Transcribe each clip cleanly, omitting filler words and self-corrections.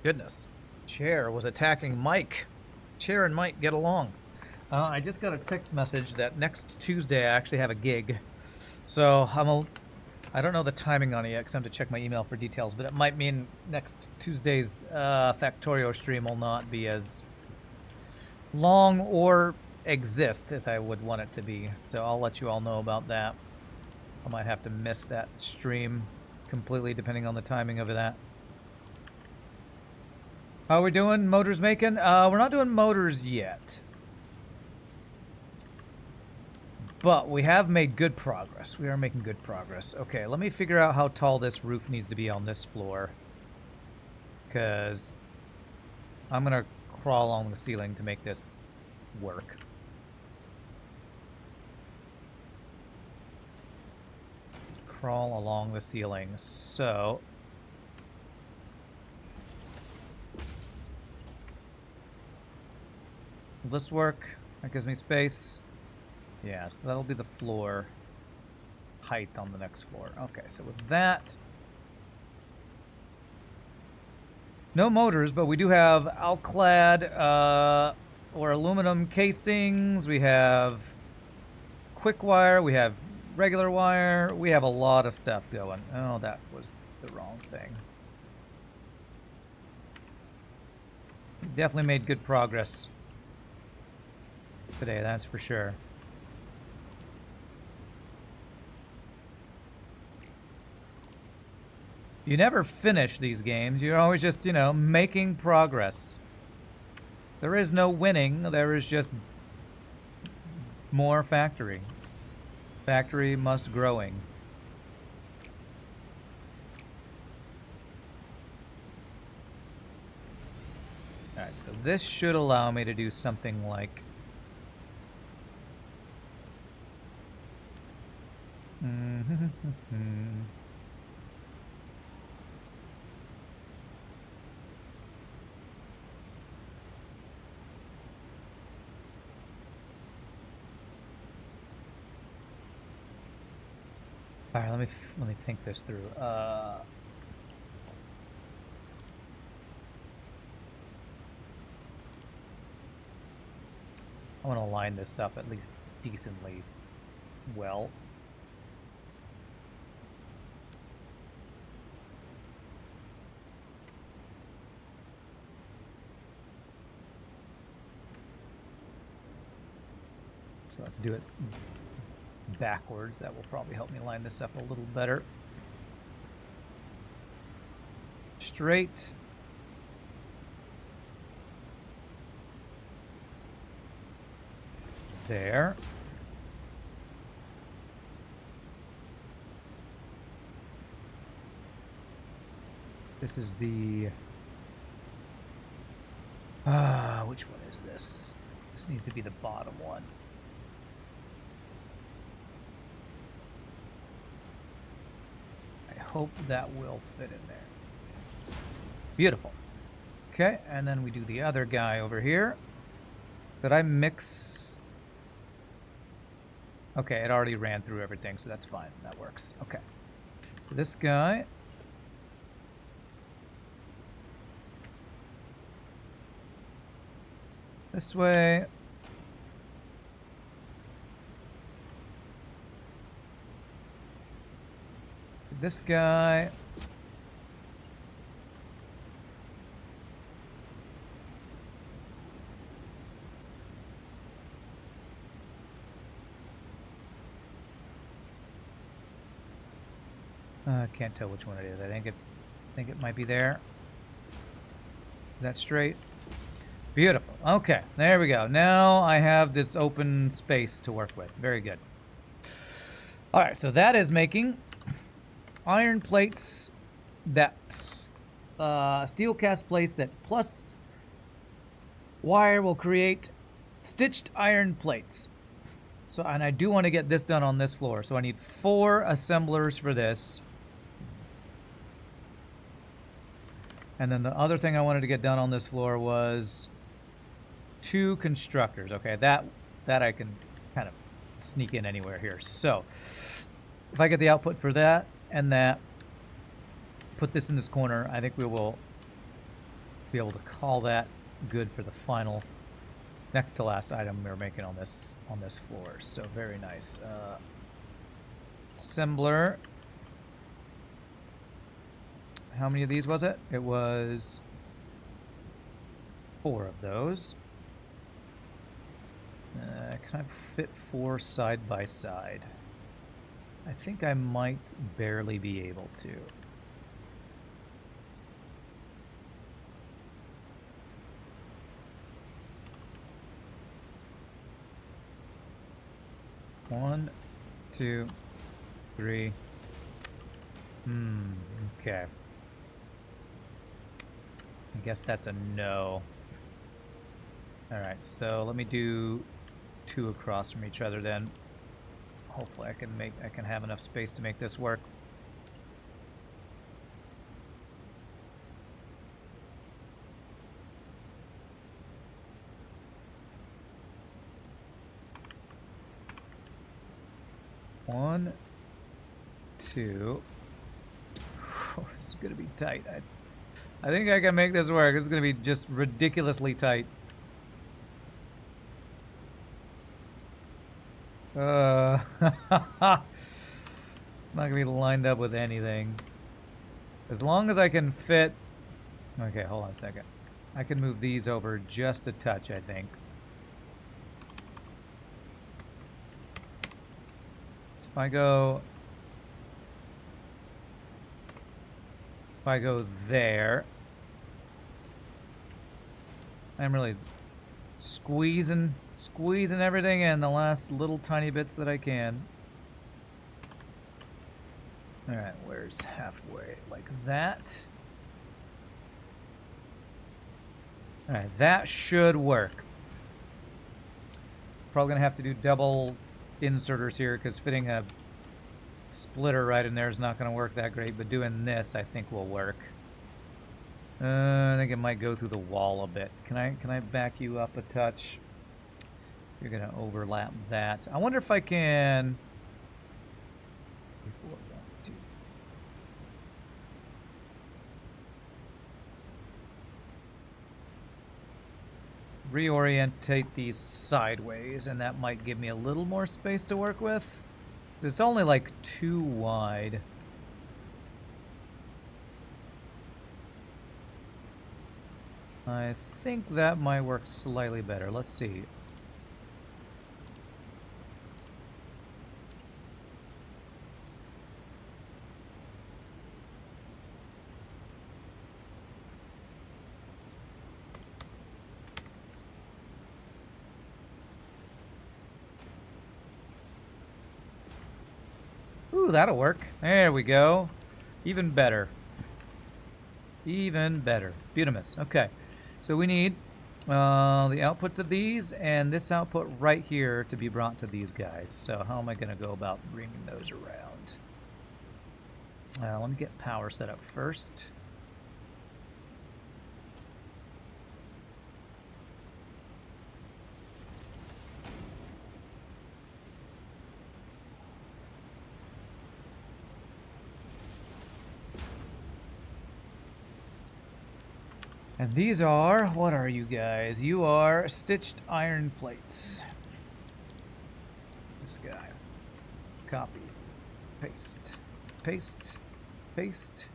Goodness. Chair was attacking Mike. Chair and Mike get along. I just got a text message that next Tuesday I actually have a gig. So I don't know the timing on it yet because I have to check my email for details, but it might mean next Tuesday's Factorio stream will not be as long or exist as I would want it to be. So I'll let you all know about that. I might have to miss that stream completely depending on the timing of that. How are we doing? Motors making? We're not doing motors yet. But we have made good progress. We are making good progress. Okay, let me figure out how tall this roof needs to be on this floor. Because I'm going to crawl along the ceiling to make this work. Crawl along the ceiling. So will this work? That gives me space. Yeah, so that'll be the floor height on the next floor. Okay, so with that, no motors, but we do have alclad or aluminum casings. We have quick wire. We have regular wire. We have a lot of stuff going. Oh, that was the wrong thing. Definitely made good progress today, that's for sure. You never finish these games. You're always just, you know, making progress. There is no winning. There is just more factory. Factory must growing. Alright, so this should allow me to do something like... All right, let me think this through. I want to line this up at least decently well. So let's do it backwards. That will probably help me line this up a little better. Straight. There. This is the... which one is this? This needs to be the bottom one. I hope that will fit in there. Beautiful. Okay, and then we do the other guy over here. Did I mix... Okay, it already ran through everything, so that's fine. That works. Okay. So this guy... This way. This guy. I can't tell which one it is. I think it might be there. Is that straight? Beautiful. Okay, there we go. Now I have this open space to work with. Very good. All right, so that is making iron plates that steel cast plates that plus wire will create stitched iron plates. So, and I do want to get this done on this floor. So I need 4 assemblers for this. And then the other thing I wanted to get done on this floor was 2 constructors. Okay, that I can kind of sneak in anywhere here. So if I get the output for that and that, put this in this corner, I think we will be able to call that good for the final, next to last item we're making on this floor. So very nice. Assembler. How many of these was it? It was 4 of those. Can I fit 4 side by side? I think I might barely be able to. One, 2, 3. Okay. I guess that's a no. Alright, so let me do 2 across from each other then. Hopefully I can have enough space to make this work. One, 2. Oh, this is gonna be tight. I think I can make this work. It's gonna be just ridiculously tight. It's not gonna be lined up with anything. As long as I can fit... Okay, hold on a second. I can move these over just a touch, I think. If I go there, I'm really squeezing everything in the last little tiny bits that I can. All right, where's halfway? Like that. All right, that should work. Probably gonna have to do double inserters here because fitting a splitter right in there is not gonna work that great, but doing this I think will work. I think it might go through the wall a bit. Can I back you up a touch? You're gonna overlap that. I wonder if I can... reorientate these sideways, and that might give me a little more space to work with. It's only like 2 wide. I think that might work slightly better. Let's see. Ooh, that'll work. There we go. Even better. Even better. Beautimous. Okay. So we need the outputs of these and this output right here to be brought to these guys. So how am I going to go about bringing those around? Let me get power set up first. And these are, what are you guys? You are stitched iron plates. This guy. Copy. Paste. Paste. Paste.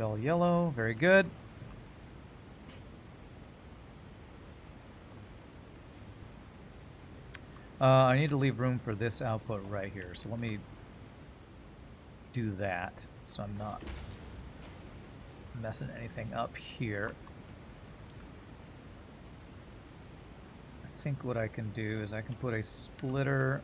All yellow. Very good. I need to leave room for this output right here. So let me do that so I'm not messing anything up here. I think what I can do is I can put a splitter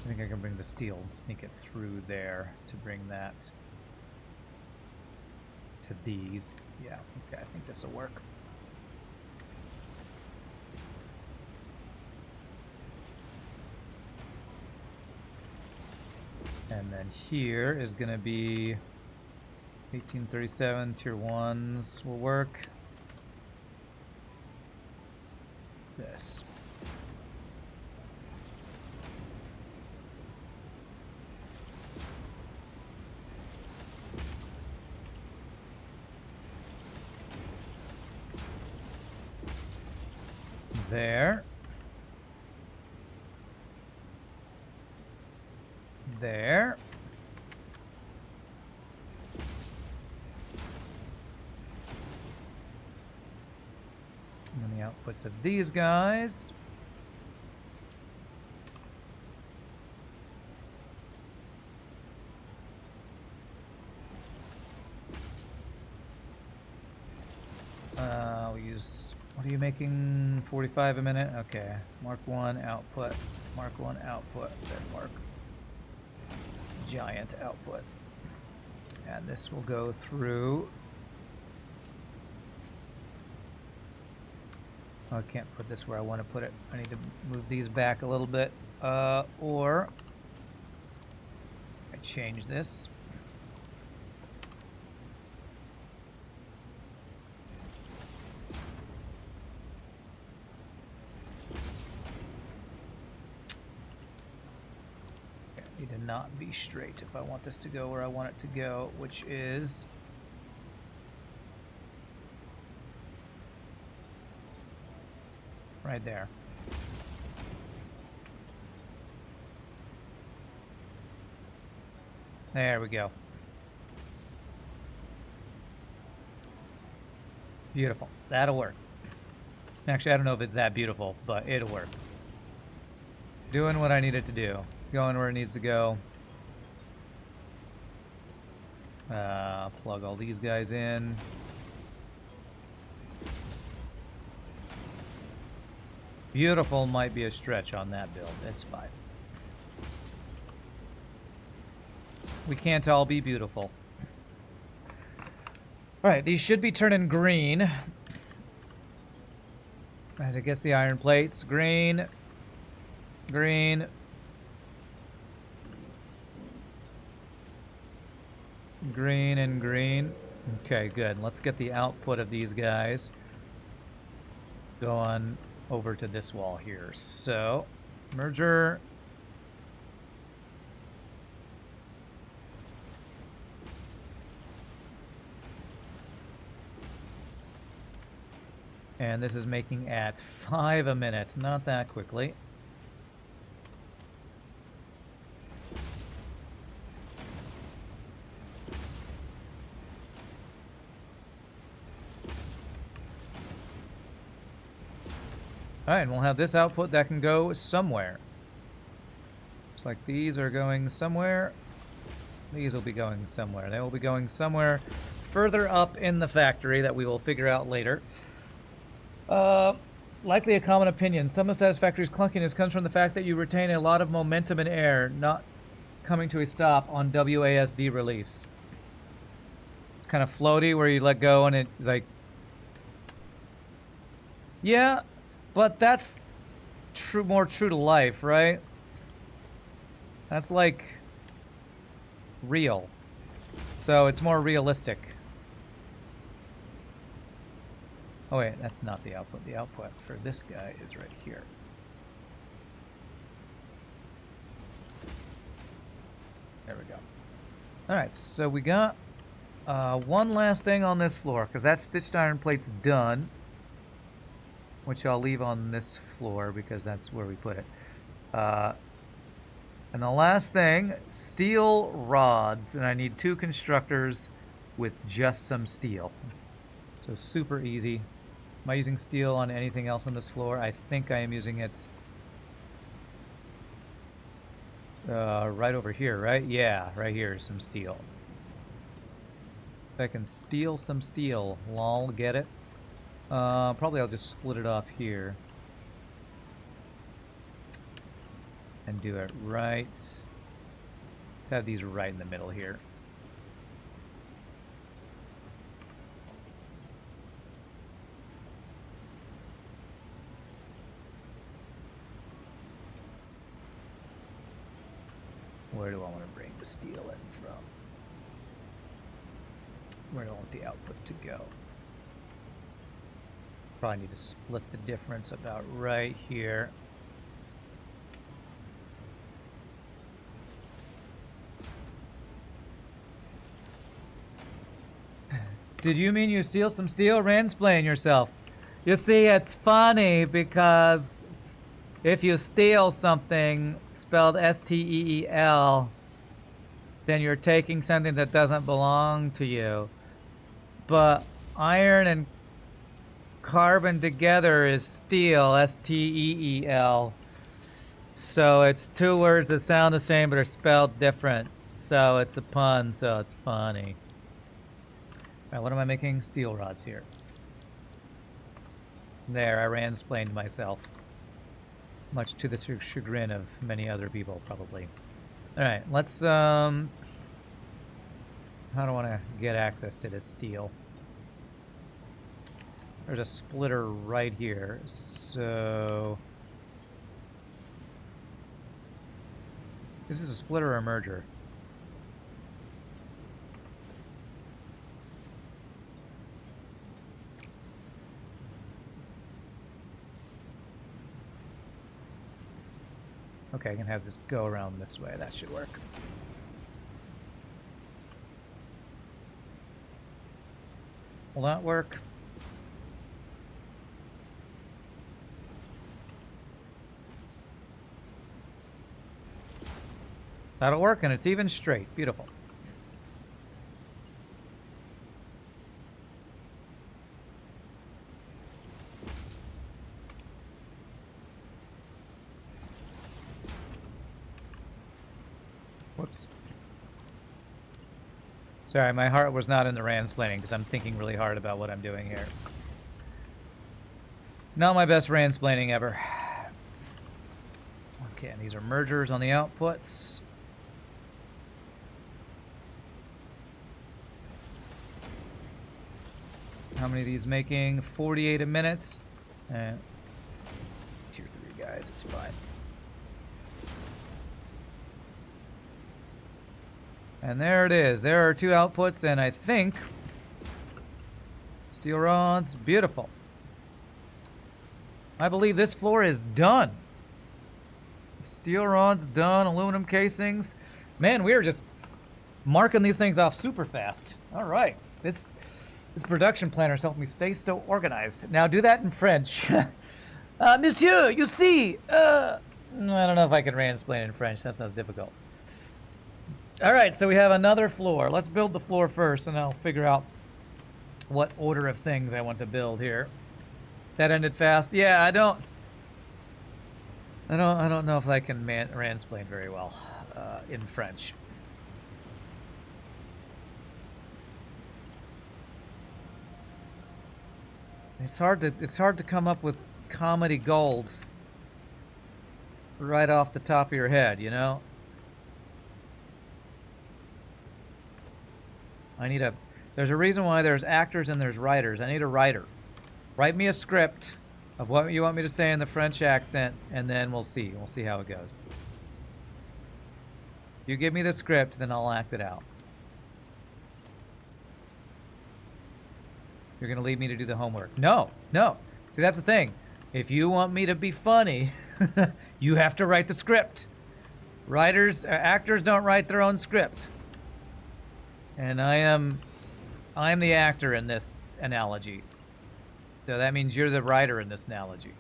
I think I can bring the steel and sneak it through there to bring that to these. Yeah, okay, I think this will work. And then here is going to be 1837, tier 1s will work. this. There. There. And then the outputs of these guys. We'll use, what are you making? 45 a minute? Okay. Mark 1 output. Mark 1 output. Then mark giant output. And this will go through. Oh, I can't put this where I want to put it. I need to move these back a little bit. Or I change this. I need to not be straight if I want this to go where I want it to go, which is right there. There we go. Beautiful. That'll work. Actually, I don't know if it's that beautiful, but it'll work. Doing what I need it to do. Going where it needs to go. Plug all these guys in. Beautiful might be a stretch on that build. It's fine. We can't all be beautiful. Alright, these should be turning green. As it gets the iron plates. Green. Green. Green and green. Okay, good. Let's get the output of these guys going over to this wall here. So, merger. And this is making at 5 a minute. Not that quickly. Alright, and we'll have this output that can go somewhere. Looks like these are going somewhere. These will be going somewhere. They will be going somewhere further up in the factory that we will figure out later. Likely a common opinion. Some of Satisfactory's clunkiness comes from the fact that you retain a lot of momentum in air, not coming to a stop on WASD release. It's kind of floaty where you let go and it, like... Yeah, but that's more true to life, right? That's like real. So it's more realistic. Oh wait, that's not the output. The output for this guy is right here. There we go. Alright, so we got one last thing on this floor, because that stitched iron plate's done. Which I'll leave on this floor, because that's where we put it. And the last thing, steel rods. And I need 2 constructors with just some steel. So super easy. Am I using steel on anything else on this floor? I think I am using it right over here, right? Yeah, right here is some steel. If I can steal some steel, lol, get it? Probably I'll just split it off here. And do it right. Let's have these right in the middle here. Where do I want to bring the steel in from? Where do I want the output to go? Probably need to split the difference about right here. Did you mean you steal some steel? Ransplain yourself. You see, it's funny because if you steal something spelled S-T-E-E-L, then you're taking something that doesn't belong to you. But iron and carbon together is steel, S-T-E-E-L. So it's two words that sound the same but are spelled different. So it's a pun, so it's funny. All right, what am I making? Steel rods here. There, I ransplained myself. Much to the chagrin of many other people, probably. All right, let's, how do I want to get access to this steel? There's a splitter right here, so... This is a splitter or a merger? Okay, I can have this go around this way. That should work. Will that work? That'll work, and it's even straight. Beautiful. Whoops. Sorry, my heart was not in the ransplaining because I'm thinking really hard about what I'm doing here. Not my best ransplaining ever. Okay, and these are mergers on the outputs. How many of these making? 48 a minute. Tier 3 guys, it's fine. And there it is. There are two outputs, and I think steel rods, beautiful. I believe this floor is done. Steel rods done, aluminum casings. Man, we are just marking these things off super fast. All right, this production planner has helped me stay so organized. Now do that in French. Monsieur, you see, I don't know if I can ransplain in French. That sounds difficult. All right, so we have another floor. Let's build the floor first, and I'll figure out what order of things I want to build here. That ended fast. Yeah, I don't know if I can ransplain very well in French. It's hard to come up with comedy gold right off the top of your head, you know? There's a reason why there's actors and there's writers. I need a writer. Write me a script of what you want me to say in the French accent, and then we'll see. We'll see how it goes. You give me the script, then I'll act it out. You're going to leave me to do the homework. No. See, that's the thing. If you want me to be funny, you have to write the script. Actors don't write their own script. And I'm the actor in this analogy. So that means you're the writer in this analogy.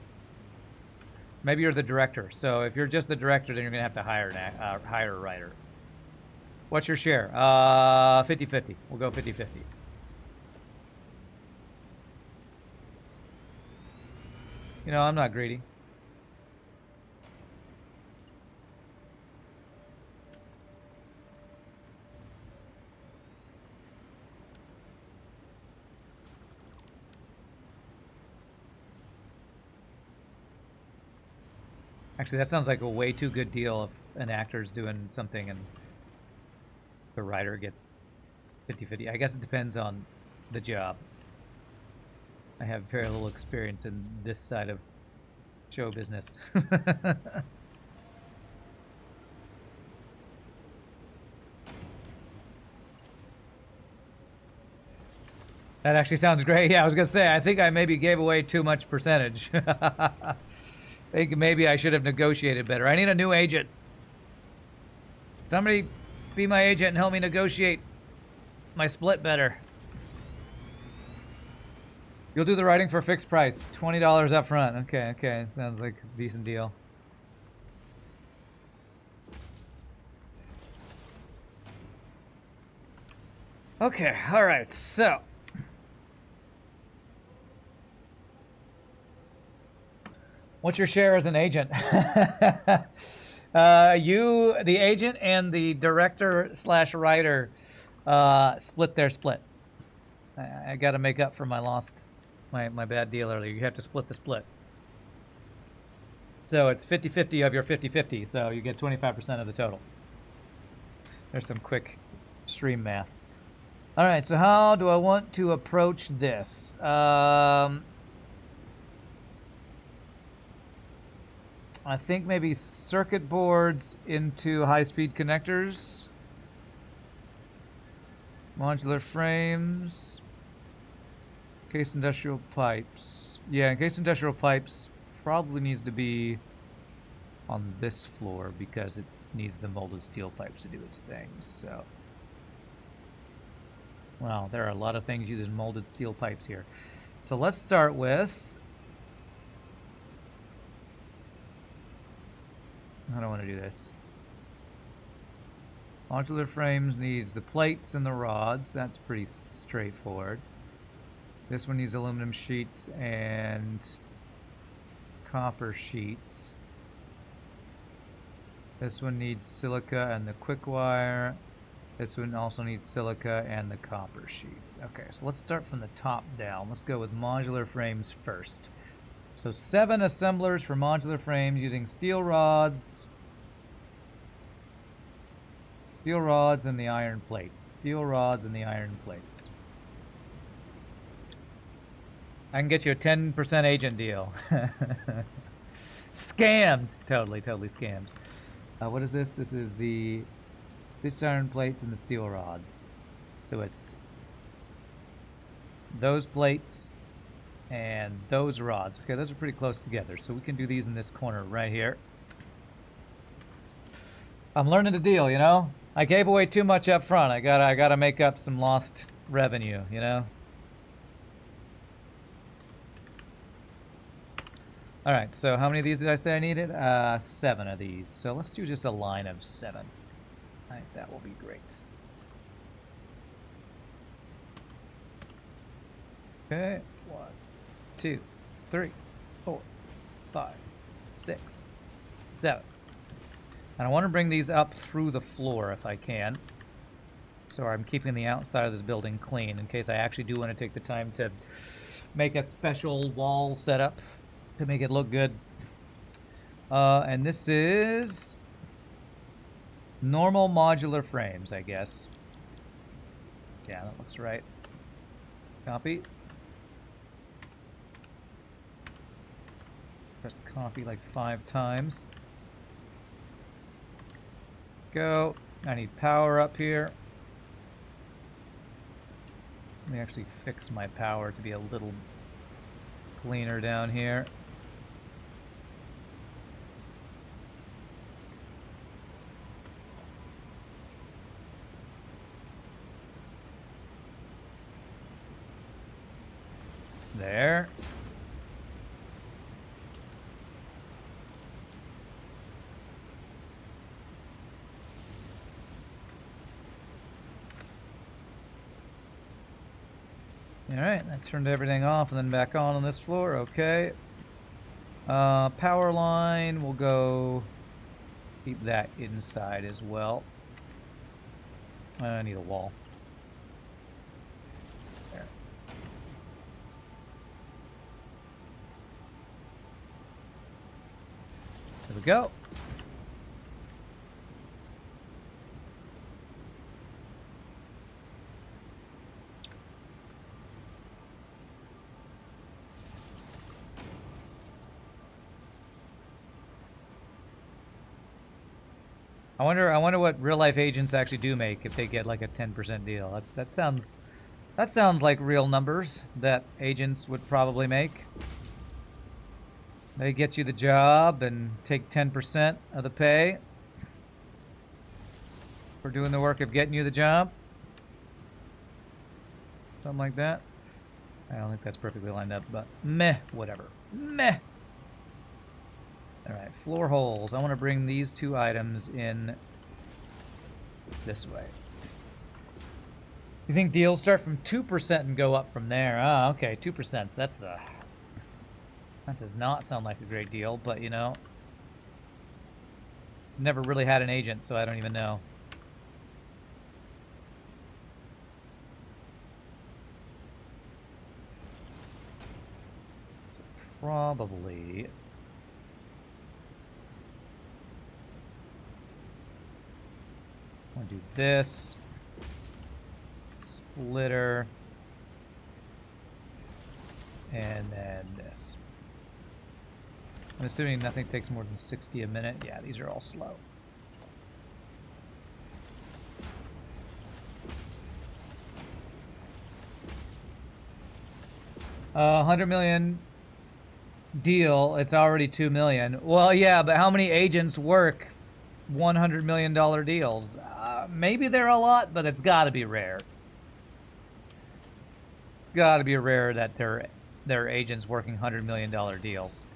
Maybe you're the director. So if you're just the director, then you're going to have to hire a writer. What's your share? 50-50. We'll go 50-50. You know, I'm not greedy. Actually, that sounds like a way too good deal if an actor's doing something and the writer gets 50-50. I guess it depends on the job. I have very little experience in this side of show business. That actually sounds great. Yeah, I was gonna say, I think I maybe gave away too much percentage. I think maybe I should have negotiated better. I need a new agent. Somebody be my agent and help me negotiate my split better. You'll do the writing for a fixed price. $20 up front. Okay, okay. It sounds like a decent deal. Okay, alright, so. What's your share as an agent? You, the agent, and the director slash writer split their split. I got to make up for my my bad deal earlier. You have to split the split. So it's 50-50 of your 50-50, so you get 25% of the total. There's some quick stream math. All right, so how do I want to approach this? I think maybe circuit boards into high-speed connectors. Modular frames. Case industrial pipes. Yeah, case industrial pipes probably needs to be on this floor because it needs the molded steel pipes to do its thing, so. Wow, there are a lot of things using molded steel pipes here. So let's start with... I don't want to do this. Modular frames needs the plates and the rods. That's pretty straightforward. This one needs aluminum sheets and copper sheets. This one needs silica and the quick wire. This one also needs silica and the copper sheets. Okay, so let's start from the top down. Let's go with modular frames first. So 7 assemblers for modular frames using steel rods. Steel rods and the iron plates. Steel rods and the iron plates. I can get you a 10% agent deal. Scammed. Totally scammed. What is this? This is the stitched iron plates and the steel rods. So it's those plates and those rods. Okay, those are pretty close together. So we can do these in this corner right here. I'm learning the deal, you know? I gave away too much up front. I gotta make up some lost revenue, you know? All right, so how many of these did I say I needed? 7 of these. So let's do just a line of 7. I think that will be great. Okay, 1, 2, 3, 4, 5, 6, 7. And I want to bring these up through the floor if I can. So I'm keeping the outside of this building clean in case I actually do want to take the time to make a special wall setup to make it look good. And this is normal modular frames, I guess. Yeah, that looks right. Copy. Press copy like 5 times. Go. I need power up here. Let me actually fix my power to be a little cleaner down here. There. Alright, I turned everything off and then back on this floor. Okay. Power line, we'll go keep that inside as well. I need a wall. There. There we go. I wonder what real life agents actually do make if they get like a 10% deal. That sounds That sounds like real numbers that agents would probably make. They get you the job and take 10% of the pay for doing the work of getting you the job. Something like that. I don't think that's perfectly lined up, but meh, whatever. Meh. All right, floor holes. I want to bring these two items in this way. You think deals start from 2% and go up from there? Ah, okay, 2%. That does not sound like a great deal, but you know, never really had an agent, so I don't even know. So probably I'm gonna do this. Splitter. And then this. I'm assuming nothing takes more than 60 a minute. Yeah, these are all slow. $100 million deal. It's already 2 million. Well, yeah, but how many agents work $100 million deals? Maybe they're a lot, but it's got to be rare. Got to be rare that they're agents working $100 million deals.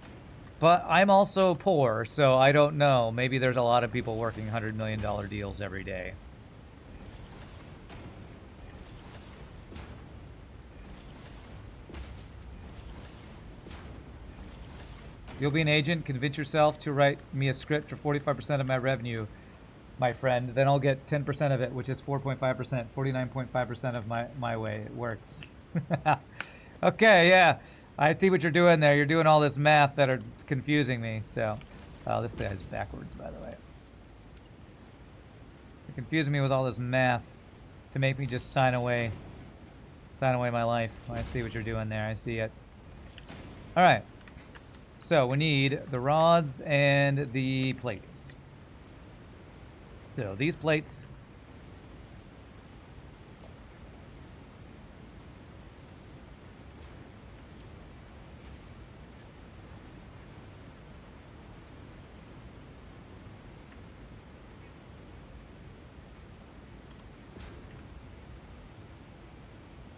But I'm also poor, so I don't know. Maybe there's a lot of people working $100 million deals every day. You'll be an agent. Convince yourself to write me a script for 45% of my revenue, my friend. Then I'll get 10% of it, which is 4.5%, 49.5% of my way. It works. Okay, yeah. I see what you're doing there. You're doing all this math that are confusing me. So, oh, this guy's backwards, by the way. You're confusing me with all this math to make me just sign away my life. I see what you're doing there. I see it. All right. So we need the rods and the plates. So these plates.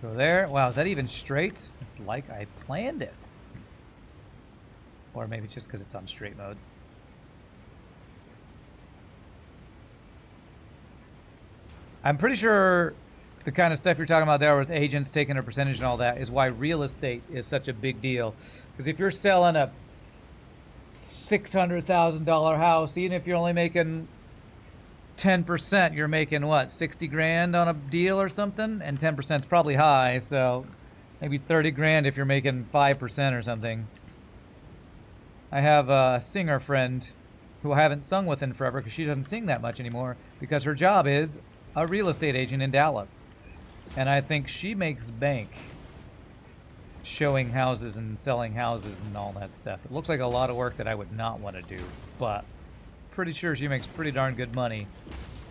Go there. Wow, is that even straight? It's like I planned it. Or maybe just because it's on straight mode. I'm pretty sure the kind of stuff you're talking about there with agents taking a percentage and all that is why real estate is such a big deal. Because if you're selling a $600,000 house, even if you're only making 10%, you're making what, 60 grand on a deal or something? And 10% is probably high, so maybe 30 grand if you're making 5% or something. I have a singer friend who I haven't sung with in forever because she doesn't sing that much anymore because her job is a real estate agent in Dallas. And I think she makes bank showing houses and selling houses and all that stuff. It looks like a lot of work that I would not want to do, but pretty sure she makes pretty darn good money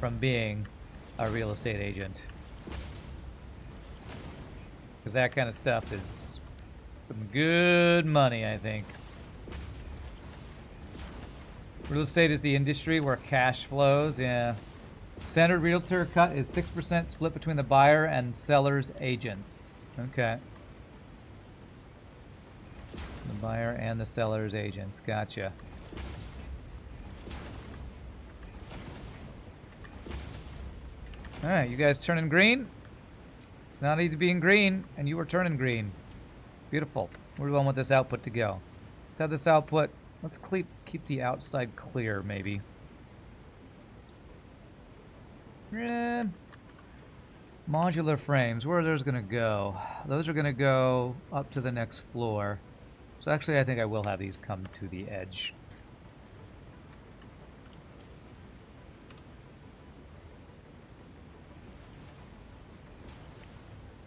from being a real estate agent. Because that kind of stuff is some good money, I think. Real estate is the industry where cash flows, yeah. Standard realtor cut is 6% split between the buyer and seller's agents. Okay. The buyer and the seller's agents, gotcha. Alright, you guys turning green? It's not easy being green, and you were turning green. Beautiful. Where do I want this output to go? Let's have this output. Let's keep the outside clear, maybe. Modular frames, where are those going to go? Those are going to go up to the next floor. So actually, I think I will have these come to the edge.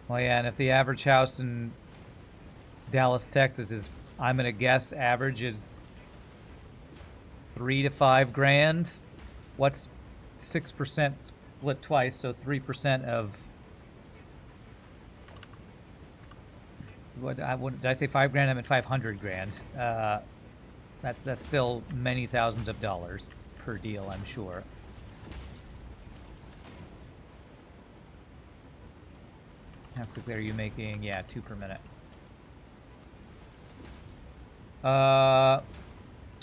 Well, yeah, and if the average house in Dallas, Texas is, I'm going to guess, average is 3 to 5 grand. What's 6% split twice? So 3% of What did I say 5 grand? I meant 500 grand. That's still many thousands of dollars per deal, I'm sure. How quickly are you making? Yeah, 2 per minute.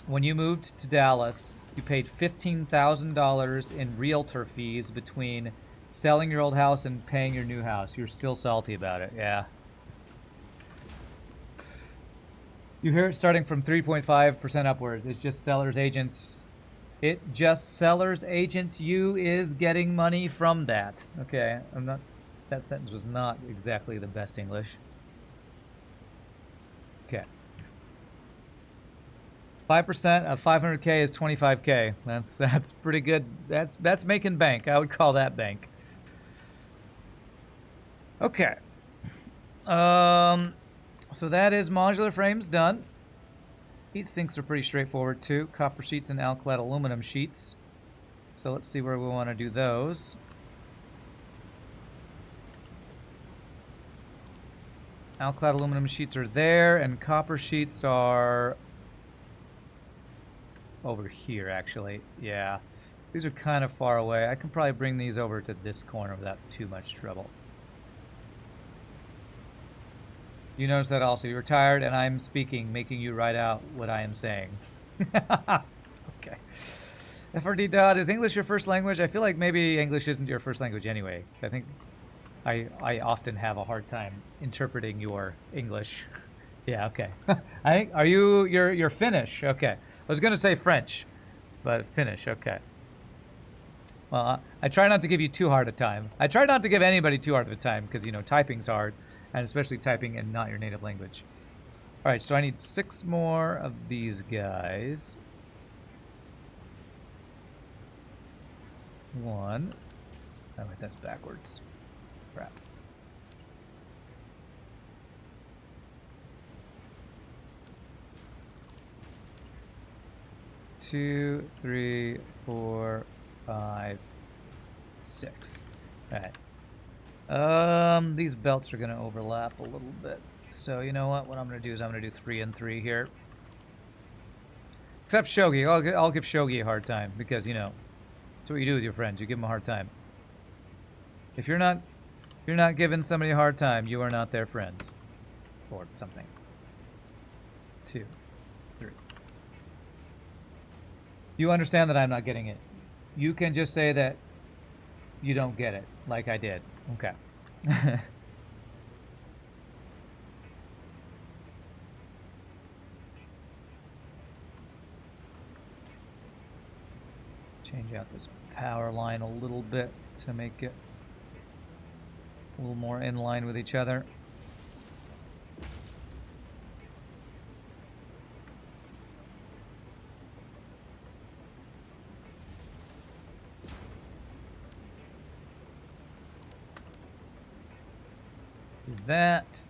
When you moved to Dallas, you paid $15,000 in realtor fees between selling your old house and paying your new house. You're still salty about it, yeah. You hear it starting from 3.5% upwards. It's just sellers agents. It just sellers agents. You is getting money from that. Okay, I'm not. That sentence was not exactly the best English. Okay. 5% of 500K is 25K. That's pretty good. That's making bank. I would call that bank. Okay. So that is modular frames done. Heat sinks are pretty straightforward too. Copper sheets and alkyd aluminum sheets. So let's see where we want to do those. Alkyd aluminum sheets are there, and copper sheets are over here, actually. Yeah. These are kind of far away. I can probably bring these over to this corner without too much trouble. You notice that also. You're tired, and I'm speaking, making you write out what I am saying. Okay. FRD Dot, is English your first language? I feel like maybe English isn't your first language anyway. I think I often have a hard time interpreting your English. Yeah, okay. You're Finnish? Okay. I was gonna say French, but Finnish, okay. Well, I try not to give you too hard a time. I try not to give anybody too hard of a time because, you know, typing's hard, and especially typing in not your native language. All right, so I need 6 more of these guys. 1. Oh, wait, that's backwards. Crap. 2, 3, 4, 5, 6. All right. These belts are gonna overlap a little bit. So you know what? What I'm gonna do is I'm gonna do 3 and 3 here. Except Shogi. I'll give Shogi a hard time because, you know, that's what you do with your friends. You give them a hard time. If you're not giving somebody a hard time, you are not their friend. Or something. 2, 3. You understand that I'm not getting it. You can just say that you don't get it, like I did. Okay. Change out this power line a little bit to make it a little more in line with each other. Do that.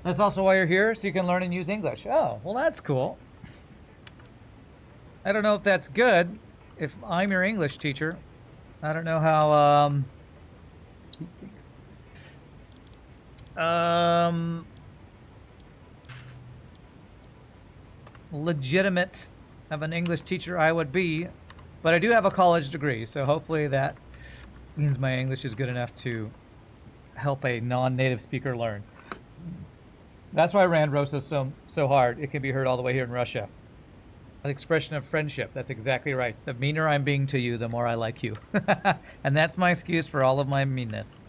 That's also why you're here, so you can learn and use English. Oh, well, that's cool. I don't know if that's good. If I'm your English teacher, I don't know how, heat sinks. Legitimate of an English teacher I would be, but I do have a college degree, so hopefully that means my English is good enough to help a non-native speaker learn. That's why Rand roasts us so hard. It can be heard all the way here in Russia. An expression of friendship. That's exactly right. The meaner I'm being to you, the more I like you. And that's my excuse for all of my meanness.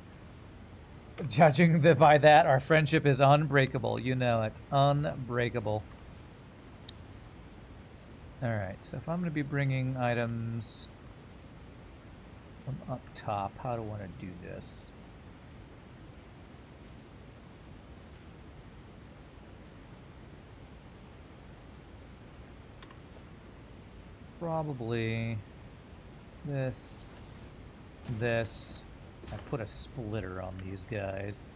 Judging by that, our friendship is unbreakable. You know it. Unbreakable. Alright, so if I'm going to be bringing items from up top, how do I want to do this? Probably this, I put a splitter on these guys.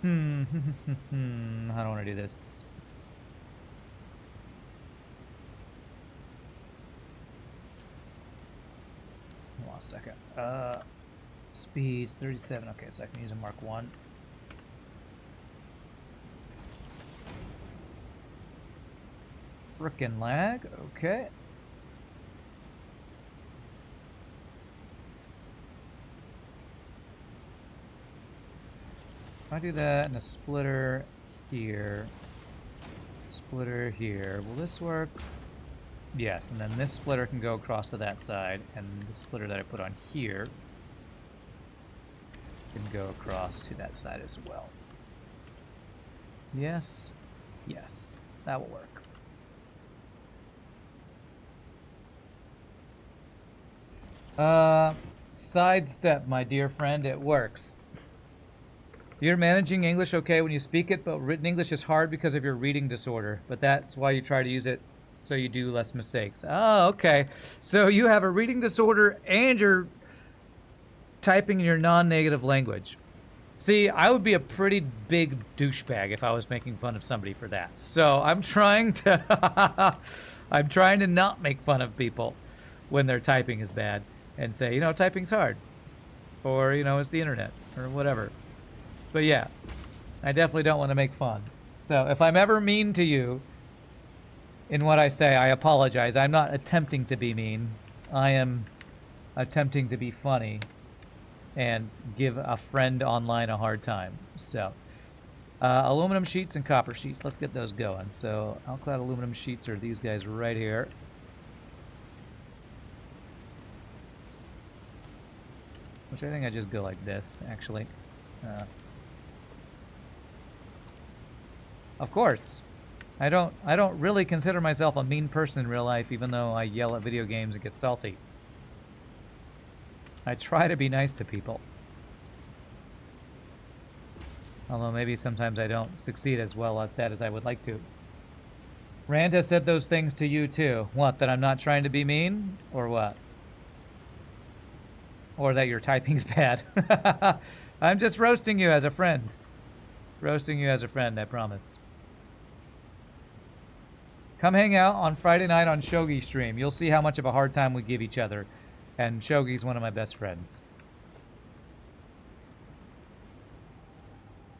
I don't want to do this. Hold on a second. Speed's 37. Okay, so I can use a Mark 1. Frickin' lag. Okay. If I do that and a splitter here, splitter here, will this work? Yes, and then this splitter can go across to that side, and the splitter that I put on here can go across to that side as well. Yes, yes, that will work. Sidestep, my dear friend, it works. You're managing English okay when you speak it, but written English is hard because of your reading disorder. But that's why you try to use it so you do less mistakes. Oh, okay. So you have a reading disorder and you're typing in your non-negative language. See, I would be a pretty big douchebag if I was making fun of somebody for that. So I'm trying to I'm trying to not make fun of people when their typing is bad and say, you know, typing's hard. Or, you know, it's the internet or whatever. But yeah, I definitely don't want to make fun. So if I'm ever mean to you in what I say, I apologize. I'm not attempting to be mean. I am attempting to be funny and give a friend online a hard time. So aluminum sheets and copper sheets. Let's get those going. So alclad aluminum sheets are these guys right here. Which I think I just go like this, actually. Of course. I don't really consider myself a mean person in real life, even though I yell at video games and get salty. I try to be nice to people. Although maybe sometimes I don't succeed as well at that as I would like to. Rand has said those things to you too. What, that I'm not trying to be mean? Or what? Or that your typing's bad. I'm just roasting you as a friend. Roasting you as a friend, I promise. Come hang out on Friday night on Shogi stream. You'll see how much of a hard time we give each other. And Shogi's one of my best friends.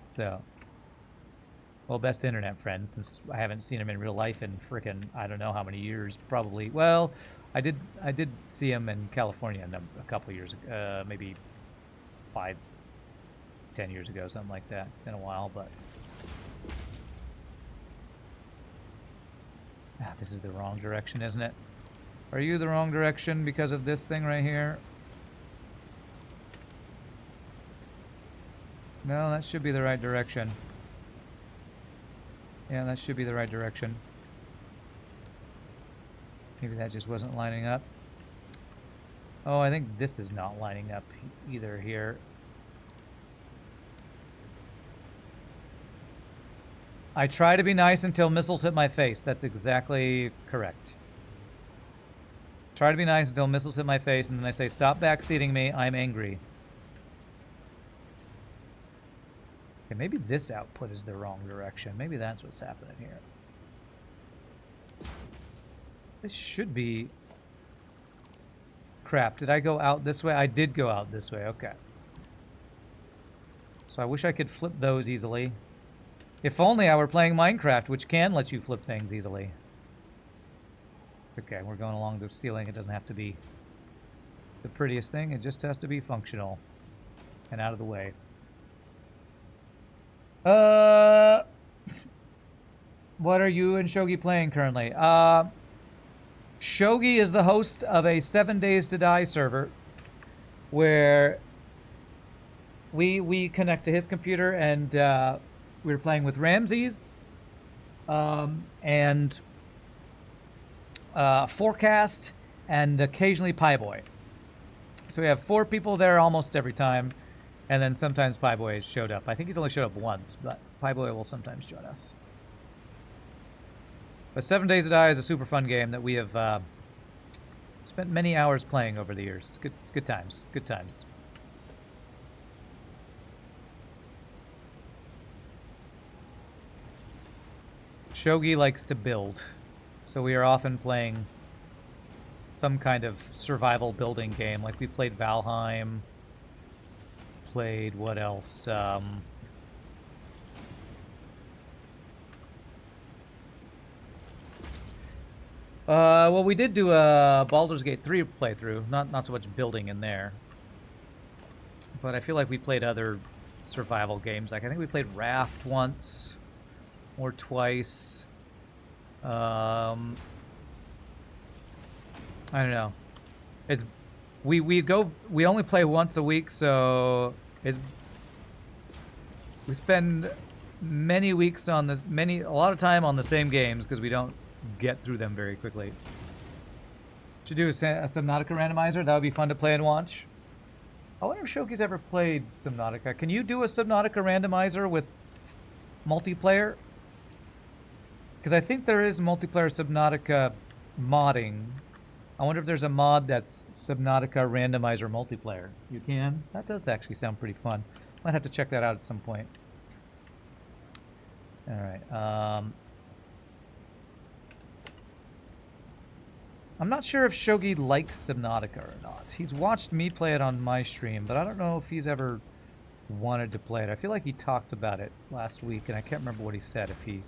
So. Well, best internet friend, since I haven't seen him in real life in frickin' I don't know how many years. Probably. Well, I did see him in California a couple years ago. Maybe 5, 10 years ago, something like that. It's been a while, but... this is the wrong direction, isn't it? Are you the wrong direction because of this thing right here? No, that should be the right direction. Yeah, that should be the right direction. Maybe that just wasn't lining up. Oh, I think this is not lining up either here. I try to be nice until missiles hit my face. That's exactly correct. Try to be nice until missiles hit my face, and then I say, stop backseating me, I'm angry. Okay, maybe this output is the wrong direction. Maybe that's what's happening here. This should be... Crap, did I go out this way? I did go out this way, okay. So I wish I could flip those easily. If only I were playing Minecraft, which can let you flip things easily. Okay, we're going along the ceiling. It doesn't have to be the prettiest thing. It just has to be functional and out of the way. What are you and Shogi playing currently? Shogi is the host of a 7 Days to Die server where we connect to his computer and we're playing with Ramses and Forecast and occasionally Pieboy. So we have 4 people there almost every time. And then sometimes Pieboy showed up. I think he's only showed up once, but Pieboy will sometimes join us. But 7 Days to Die is a super fun game that we have spent many hours playing over the years. Good times. Good times. Shogi likes to build, so we are often playing some kind of survival building game. Like we played Valheim, played what else? Well, we did do a Baldur's Gate 3 playthrough. Not so much building in there, but I feel like we played other survival games. Like I think we played Raft once or twice. I don't know. It's we only play once a week, so it's we spend many weeks on this a lot of time on the same games because we don't get through them very quickly. Should do a Subnautica randomizer. That would be fun to play and watch. I wonder if Shoki's ever played Subnautica. Can you do a Subnautica randomizer with multiplayer? Because I think there is multiplayer Subnautica modding. I wonder if there's a mod that's Subnautica randomizer multiplayer. You can? That does actually sound pretty fun. Might have to check that out at some point. Alright. I'm not sure if Shogi likes Subnautica or not. He's watched me play it on my stream, but I don't know if he's ever wanted to play it. I feel like he talked about it last week, and I can't remember what he said, if he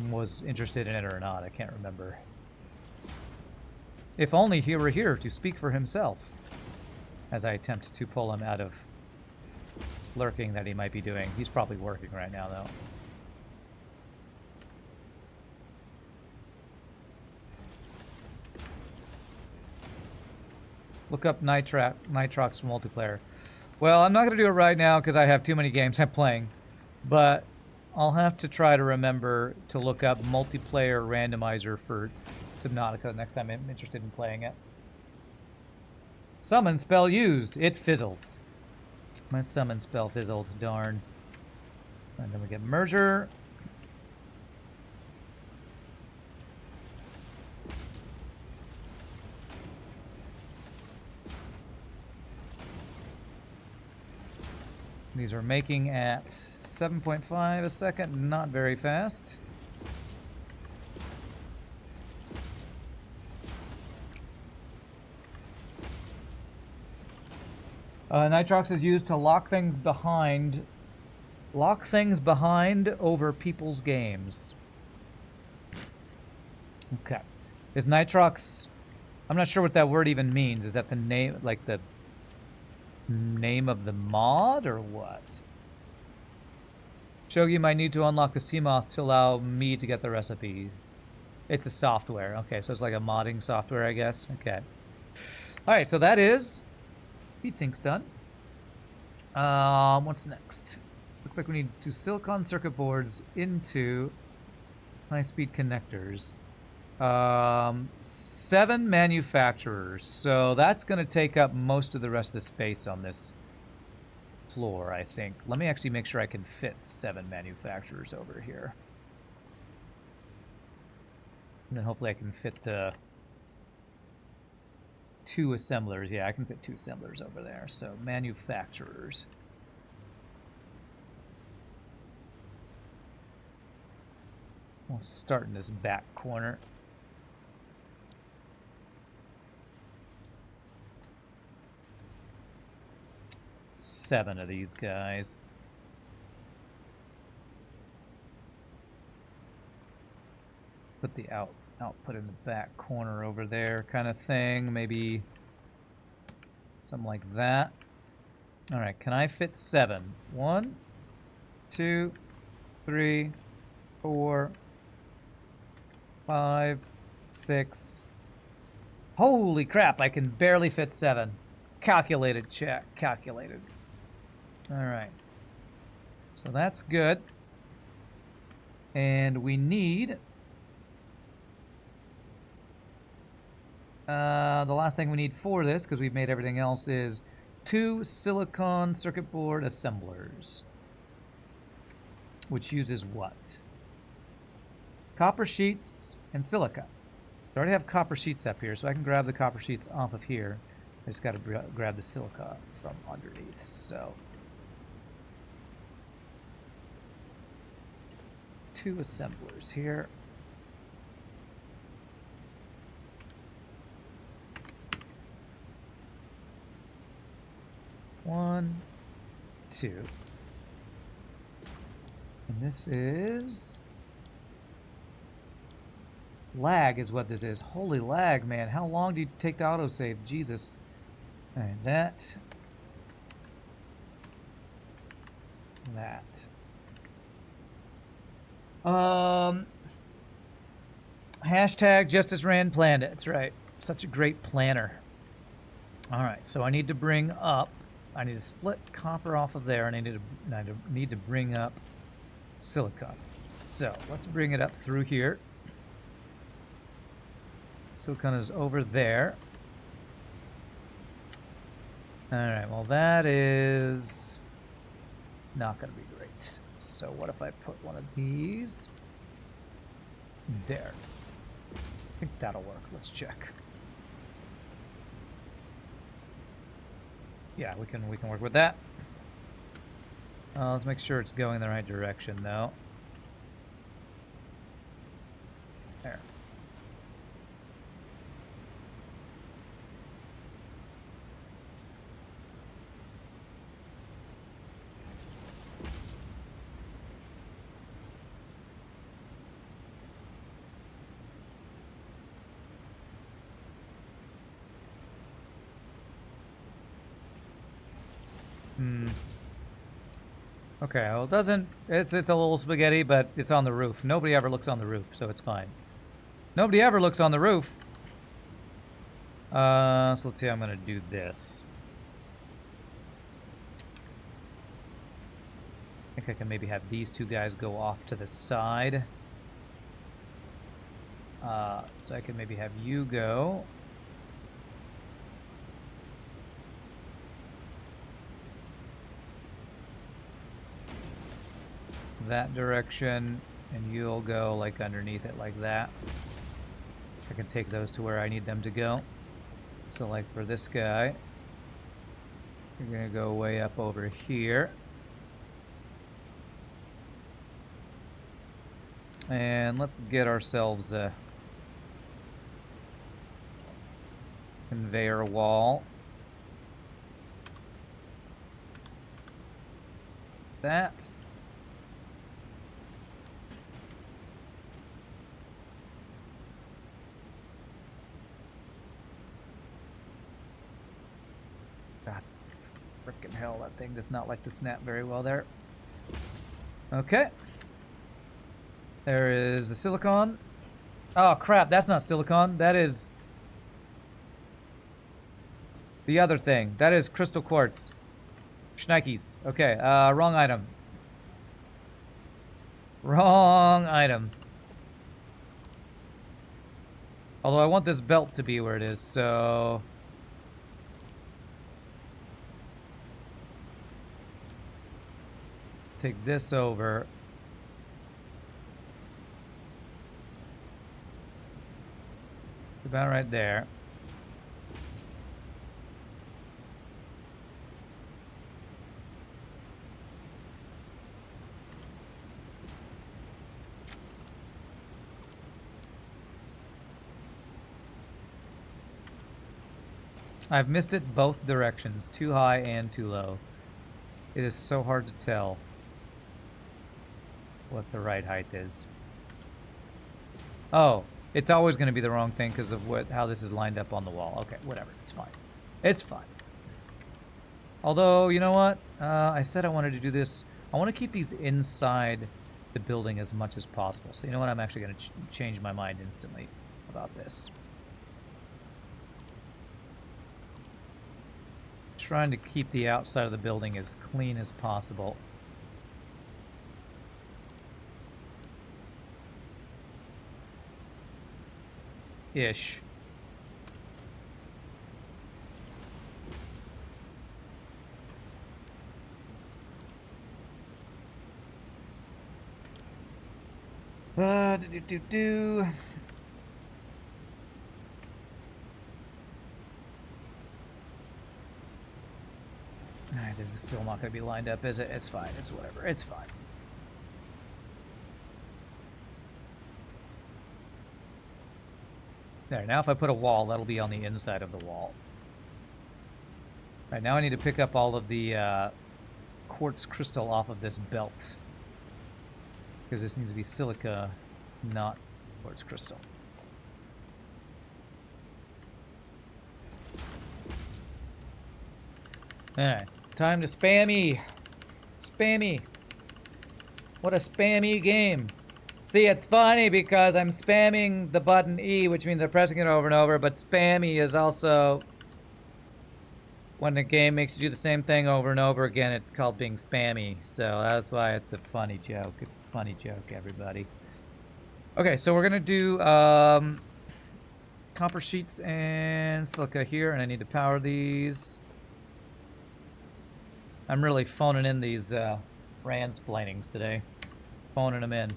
was interested in it or not. I can't remember. If only he were here to speak for himself, as I attempt to pull him out of lurking that he might be doing. He's probably working right now, though. Look up Nitrox multiplayer. Well, I'm not going to do it right now because I have too many games I'm playing, but I'll have to try to remember to look up multiplayer randomizer for Subnautica next time I'm interested in playing it. Summon spell used. It fizzles. My summon spell fizzled. Darn. And then we get merger. These are making at 7.5 a second, not very fast. Nitrox is used to lock things behind over people's games. Okay. Is Nitrox... I'm not sure what that word even means. Is that the name, like the name of the mod, or what? Shogi might need to unlock the Seamoth to allow me to get the recipe. It's a software. Okay, so it's like a modding software, I guess. Okay. Alright, so that is... Heatsink's done. What's next? Looks like we need 2 silicon circuit boards into high-speed connectors. 7 manufacturers. So that's going to take up most of the rest of the space on this floor, I think. Let me actually make sure I can fit 7 manufacturers over here. And then hopefully I can fit the 2 assemblers. Yeah, I can fit 2 assemblers over there. So manufacturers. We'll start in this back corner. Seven of these guys. Put the output in the back corner over there, kind of thing. Maybe something like that. All right, can I fit 7? 1, 2, 3, 4, 5, 6. Holy crap! I can barely fit 7. Calculated, check. Calculated. Alright. So that's good. And we need... the last thing we need for this, because we've made everything else, is 2 silicon circuit board assemblers. Which uses what? Copper sheets and silica. I already have copper sheets up here, so I can grab the copper sheets off of here. I just got to grab the silica from underneath, so. 2 assemblers here. One, 2. And this is... lag is what this is. Holy lag, man. How long do you take to autosave? Jesus. Alright, that. That. Hashtag Justice Rand planned it. That's right. Such a great planner. Alright, so I need to bring up... I need to split copper off of there, and I need to bring up silicon. So, let's bring it up through here. Silicon is over there. Alright, well that is not going to be great. So what if I put one of these there? I think that'll work. Let's check. Yeah, we can work with that. Let's make sure it's going in the right direction though. There. Okay, well it doesn't, it's a little spaghetti, but it's on the roof. Nobody ever looks on the roof, so it's fine. Nobody ever looks on the roof. So let's see how I'm gonna do this. I think I can maybe have these 2 guys go off to the side. So I can maybe have you go. That direction, and you'll go like underneath it like that. I can take those to where I need them to go. So like for this guy, you're gonna go way up over here. And let's get ourselves a conveyor wall. That. God, frickin' hell, that thing does not like to snap very well there. Okay. There is the silicon. Oh crap, that's not silicon. That is the other thing. That is crystal quartz. Schnikes. Okay, wrong item. Wrong item. Although I want this belt to be where it is, so... take this over. About right there. I've missed it both directions, too high and too low. It is so hard to tell what the right height is. Oh, it's always going to be the wrong thing because of how this is lined up on the wall. Okay, whatever, it's fine. It's fine. Although, you know what? I said I wanted to do this. I want to keep these inside the building as much as possible. So you know what? I'm actually going to change my mind instantly about this. Trying to keep the outside of the building as clean as possible. Ish. Do. Alright, this is still not going to be lined up, is it? It's fine. It's whatever. It's fine. There, now if I put a wall, that'll be on the inside of the wall. Alright, now I need to pick up all of the quartz crystal off of this belt. Because this needs to be silica, not quartz crystal. Alright, time to spammy. Spammy. What a spammy game. See, it's funny because I'm spamming the button E, which means I'm pressing it over and over, but spammy is also when the game makes you do the same thing over and over again, it's called being spammy. So that's why it's a funny joke. It's a funny joke, everybody. Okay, so we're gonna do copper sheets and silica here, and I need to power these. I'm really phoning in these ransplainings today. Phoning them in.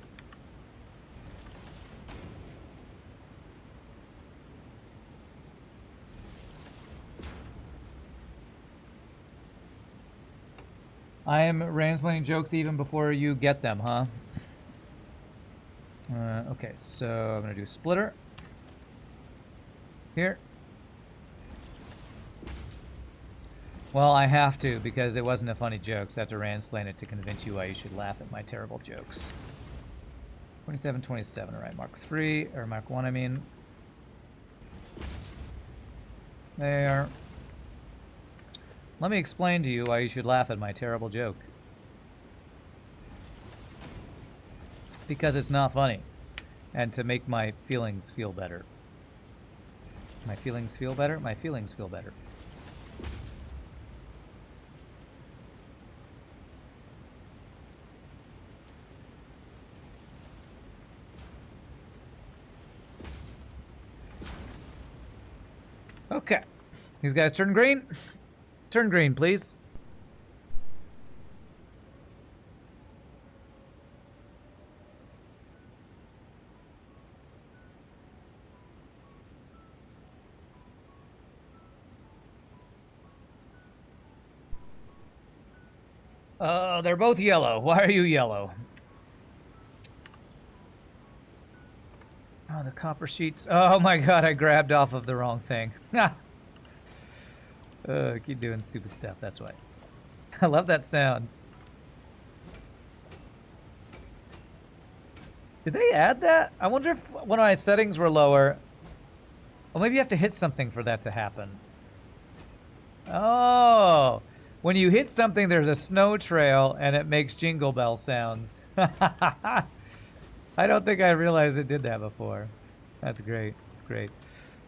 I am ransplaining jokes even before you get them, huh? Okay, so I'm going to do a splitter. Here. Well, I have to, because it wasn't a funny joke, so I have to ransplain it to convince you why you should laugh at my terrible jokes. 27, 27, all right, Mark 3, or Mark 1, I mean. There. Let me explain to you why you should laugh at my terrible joke. Because it's not funny. And to make my feelings feel better. My feelings feel better? My feelings feel better. Okay. These guys turn green. Turn green, please. They're both yellow. Why are you yellow? Oh, the copper sheets. Oh my god, I grabbed off of the wrong thing. Keep doing stupid stuff, that's why. I love that sound. Did they add that? I wonder if one of my settings were lower. Well, maybe you have to hit something for that to happen. Oh, when you hit something, there's a snow trail and it makes jingle bell sounds. I don't think I realized it did that before. That's great. That's great.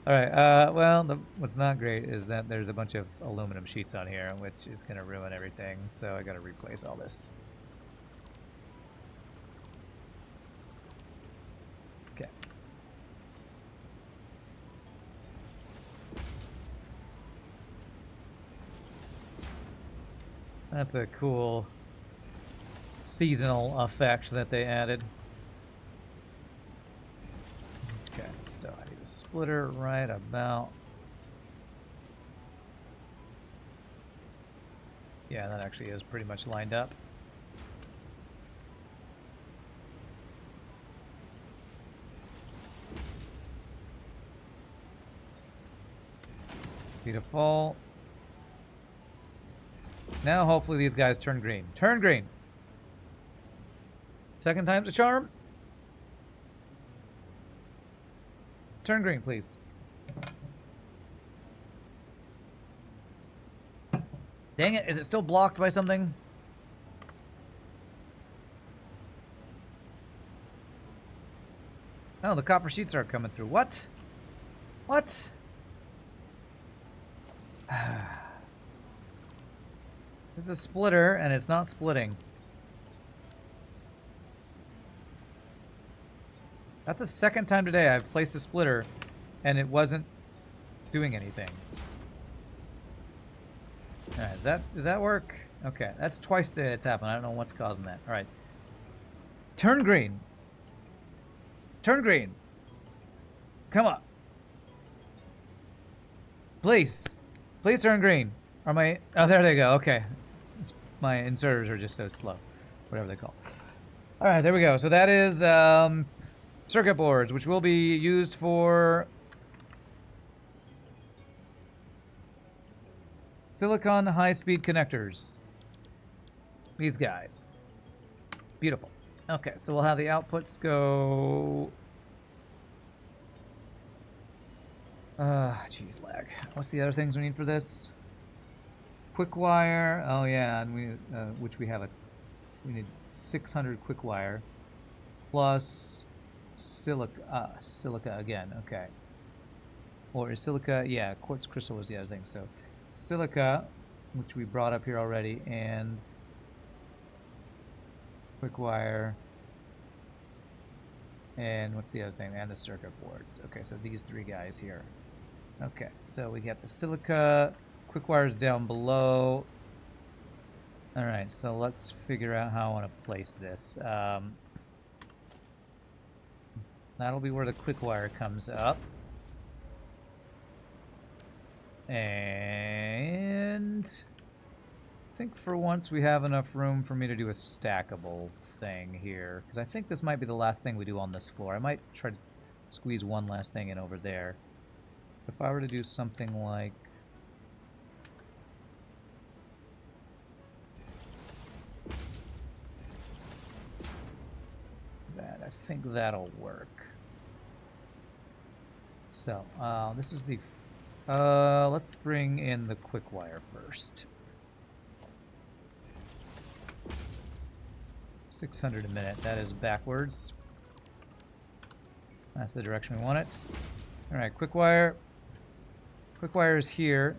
All right. Well, what's not great is that there's a bunch of aluminum sheets on here, which is going to ruin everything. So I got to replace all this. Okay. That's a cool seasonal effect that they added. Okay, so I need a splitter right about. Yeah, that actually is pretty much lined up. Beautiful. Now hopefully these guys turn green. Turn green. Second time's a charm. Turn green, please. Dang it, is it still blocked by something? Oh, the copper sheets are coming through. What? What? This is a splitter, and it's not splitting. That's the second time today I've placed a splitter, and it wasn't doing anything. All right, does that work? Okay, that's twice today it's happened. I don't know what's causing that. All right. Turn green. Turn green. Come on. Please. Please turn green. Are my... Oh, there they go. Okay. My inserters are just so slow. Whatever they call. All right, there we go. So that is circuit boards, which will be used for silicon high-speed connectors. These guys. Beautiful. Okay, so we'll have the outputs go... Geez, lag. What's the other things we need for this? Quick wire. Oh yeah, and we which we have a... We need 600 quick wire plus silica again. Okay. Or is silica? Yeah, quartz crystal was the other thing. So silica, which we brought up here already, and quick wire. And what's the other thing? And the circuit boards. Okay, so these three guys here. Okay, so we got the silica, quick wires down below. All right, so let's figure out how I want to place this. That'll be where the quick wire comes up. And I think for once we have enough room for me to do a stackable thing here. Because I think this might be the last thing we do on this floor. I might try to squeeze one last thing in over there. If I were to do something like... that, I think that'll work. So, this is the... let's bring in the quick wire first. 600 a minute. That is backwards. That's the direction we want it. All right, quick wire. Quick wire is here,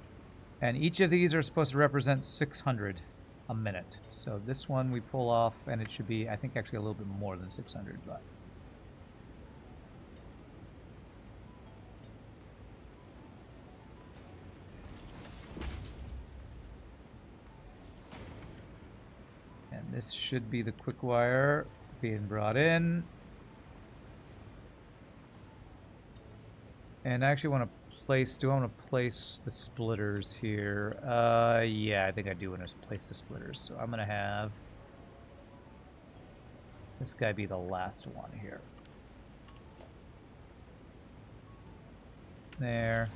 and each of these are supposed to represent 600 a minute. So this one we pull off, and it should be, I think, actually a little bit more than 600, but. And this should be the quick wire being brought in. And I actually want to place, do I want to place the splitters here? Yeah, I think I do want to place the splitters. So I'm going to have this guy be the last one here. There.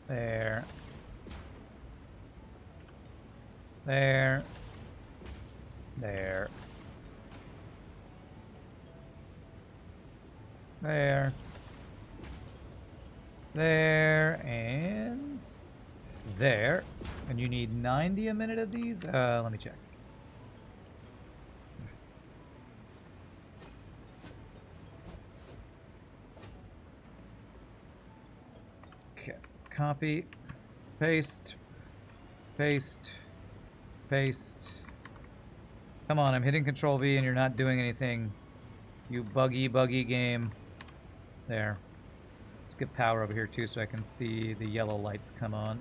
There. There. There. There. There. And there. And you need 90 a minute of these? Let me check. Okay. Copy. Paste. Paste. Paste. Come on, I'm hitting Control V and you're not doing anything. You buggy game. There. Let's get power over here too so I can see the yellow lights come on.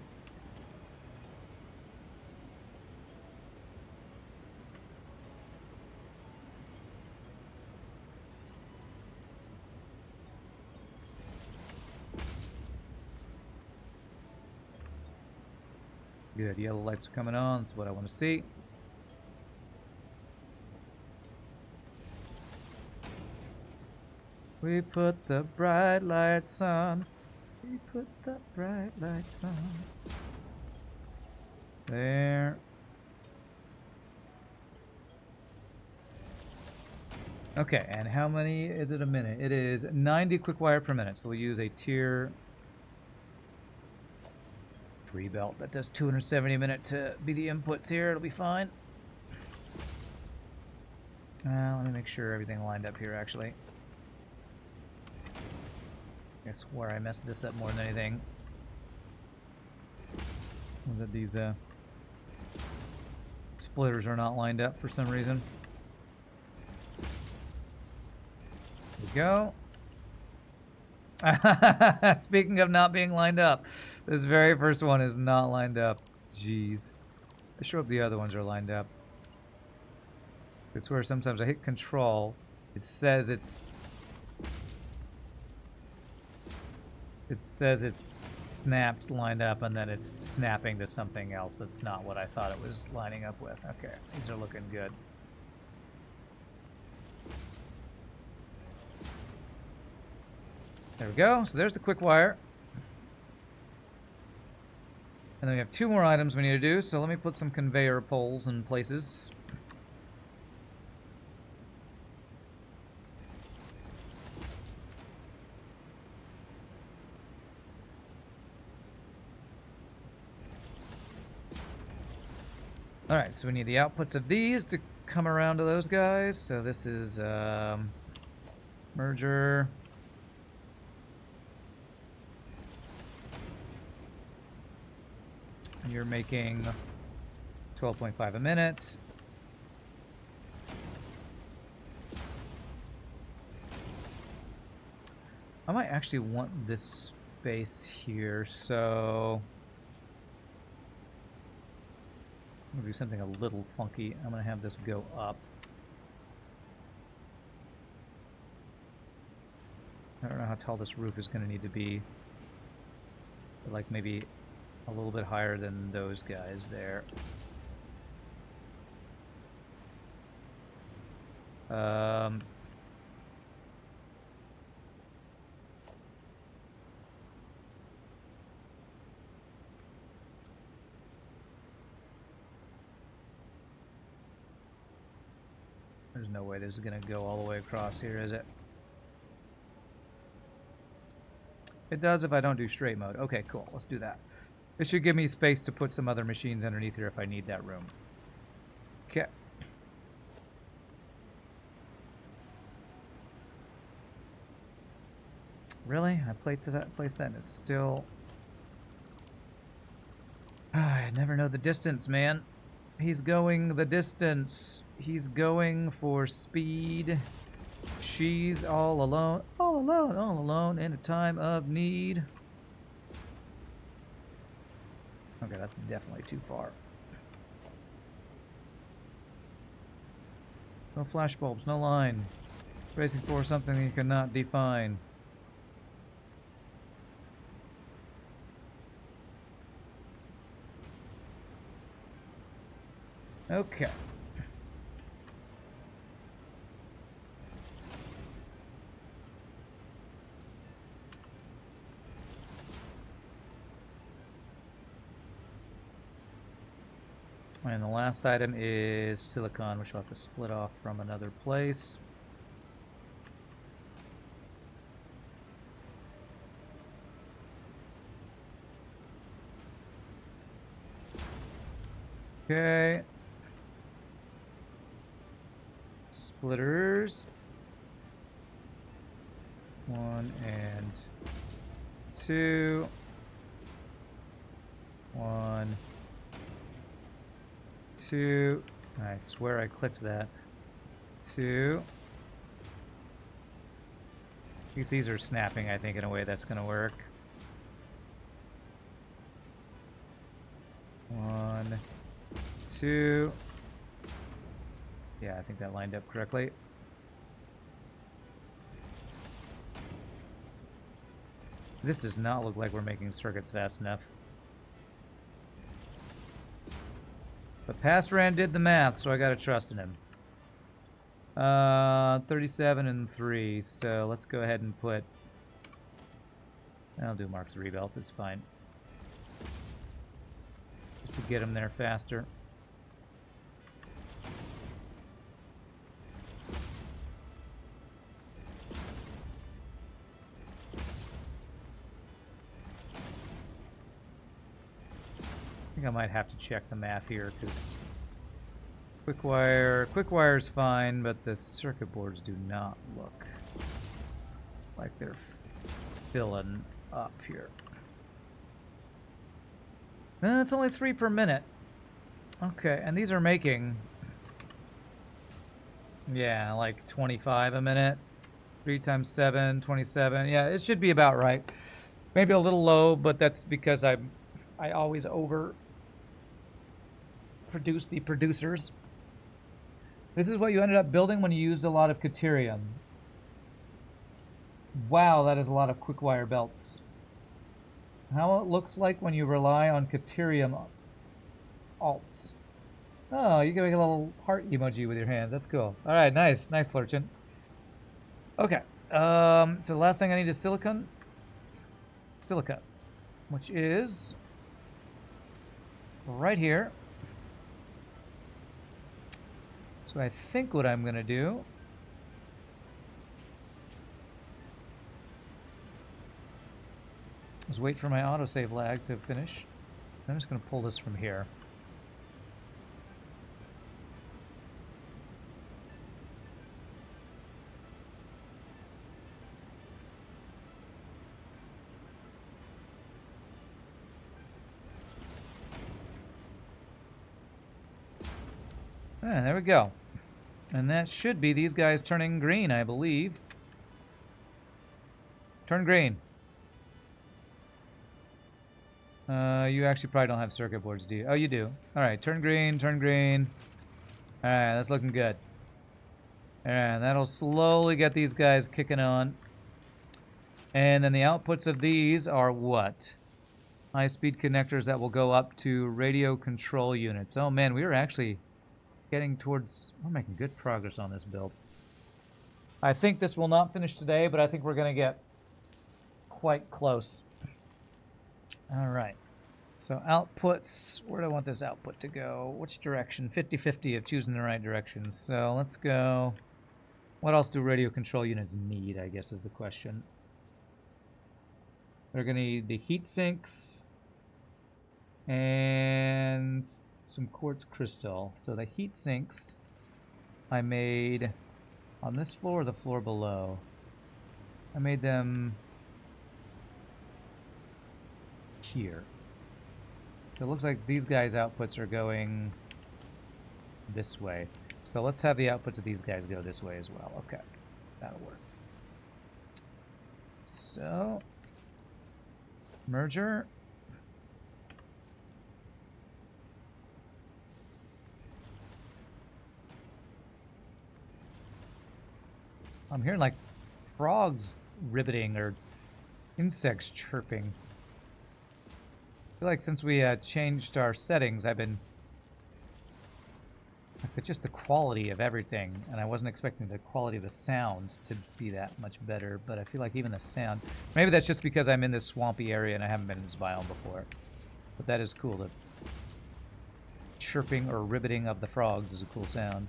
Good, yellow lights are coming on. That's what I want to see. We put the bright lights on. We put the bright lights on. There. Okay, and how many is it a minute? It is 90 quick wire per minute. So we'll use a tier 3 belt. That does 270 a minute to be the inputs here. It'll be fine. Let me make sure everything lined up here actually. I swear I messed this up more than anything. Was it these splitters are not lined up for some reason? There we go. Speaking of not being lined up, this very first one is not lined up. Jeez. I sure hope the other ones are lined up. I swear sometimes I hit control. It says it's snapped, lined up, and then it's snapping to something else that's not what I thought it was lining up with. Okay, these are looking good. There we go. So there's the quick wire. And then we have 2 more items we need to do, so let me put some conveyor poles in places. Alright, so we need the outputs of these to come around to those guys. So this is merger. You're making 12.5 a minute. I might actually want this space here, so I'm gonna do something a little funky. I'm gonna have this go up. I don't know how tall this roof is gonna need to be, but like maybe a little bit higher than those guys there. There's no way this is gonna go all the way across here, is it? It does if I don't do straight mode. Okay, cool. Let's do that. It should give me space to put some other machines underneath here if I need that room. Okay. Really? I placed that and it's still... I never know the distance, man. He's going the distance. He's going for speed. She's all alone. All alone in a time of need. Okay, that's definitely too far. No flashbulbs, no line. Racing for something you cannot define. Okay. And the last item is silicon, which I'll have to split off from another place. Okay. Splitters. 1 and 2. 1, 2. I swear I clicked that. 2. These are snapping, I think, in a way that's going to work. 1, 2. Yeah, I think that lined up correctly. This does not look like we're making circuits fast enough. But Pastoran did the math, so I gotta trust in him. 37 and 3, so let's go ahead and put... I'll do Mark III belt, it's fine. Just to get him there faster. I think I might have to check the math here, because quick wire's fine, but the circuit boards do not look like they're filling up here. It's only 3 per minute. Okay, and these are making, yeah, like 25 a minute. 3 times 7, 27. Yeah, it should be about right. Maybe a little low, but that's because I always over produce the producers. This is what you ended up building when you used a lot of Caterium. Wow, that is a lot of quick wire belts. How it looks like when you rely on Caterium alts. Oh, you can make a little heart emoji with your hands. That's cool. All right, nice. Nice, Flurchin. Okay. So the last thing I need is silicon. Silica, which is right here. So I think what I'm going to do is wait for my autosave lag to finish. I'm just going to pull this from here. And there we go. And that should be these guys turning green, I believe. Turn green. You actually probably don't have circuit boards, do you? Oh, you do. All right, turn green, turn green. All right, that's looking good. And that'll slowly get these guys kicking on. And then the outputs of these are what? High-speed connectors that will go up to radio control units. Oh man, we are actually getting towards... We're making good progress on this build. I think this will not finish today, but I think we're going to get quite close. All right. So outputs, where do I want this output to go? Which direction? 50-50 of choosing the right direction. So let's go... What else do radio control units need, I guess is the question. They're going to need the heat sinks and some quartz crystal. So the heat sinks I made on this floor or the floor below. I made them here. So it looks like these guys' outputs are going this way. So let's have the outputs of these guys go this way as well. Okay, that'll work. So, merger. I'm hearing like frogs ribbiting or insects chirping. I feel like since we changed our settings, I've been... Like just the quality of everything, and I wasn't expecting the quality of the sound to be that much better, but I feel like even the sound... Maybe that's just because I'm in this swampy area and I haven't been in this biome before. But that is cool. The chirping or ribbiting of the frogs is a cool sound.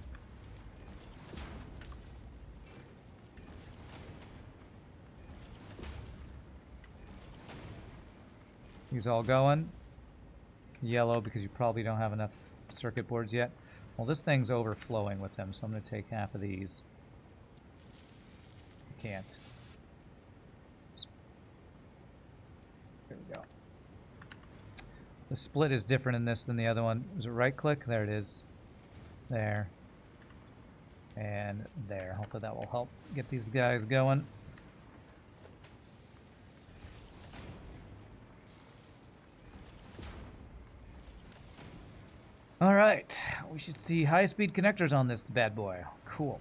These all going. Yellow because you probably don't have enough circuit boards yet. Well, this thing's overflowing with them, so I'm going to take half of these. I can't. There we go. The split is different in this than the other one. Is it right click? There it is. There. And there. Hopefully that will help get these guys going. All right, we should see high-speed connectors on this bad boy. Cool.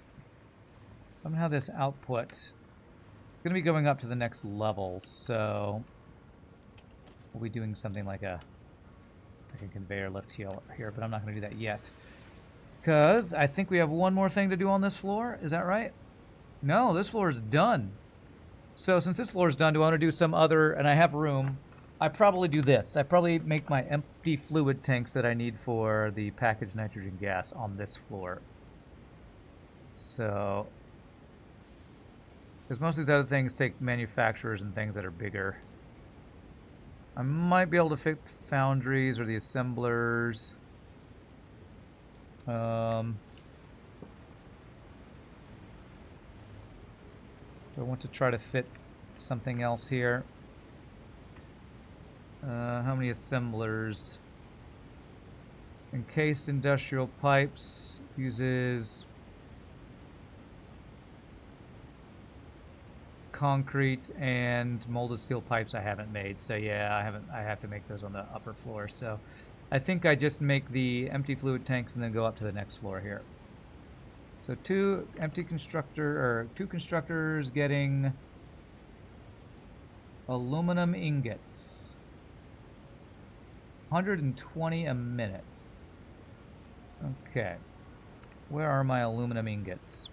Somehow this output is going to be going up to the next level, so we'll be doing something like a conveyor lift here, but I'm not going to do that yet. Because I think we have one more thing to do on this floor. Is that right? No, this floor is done. So since this floor is done, do I want to do some other, and I have room, I probably do this. I probably make my empty fluid tanks that I need for the packaged nitrogen gas on this floor. So, because most of these other things take manufacturers and things that are bigger. I might be able to fit foundries or the assemblers. Do I want to try to fit something else here? How many assemblers? Encased industrial pipes uses concrete and molded steel pipes I haven't made. So yeah, I have to make those on the upper floor. So I think I just make the empty fluid tanks and then go up to the next floor here. So two constructors getting aluminum ingots. 120 a minute. Okay. Where are my aluminum ingots?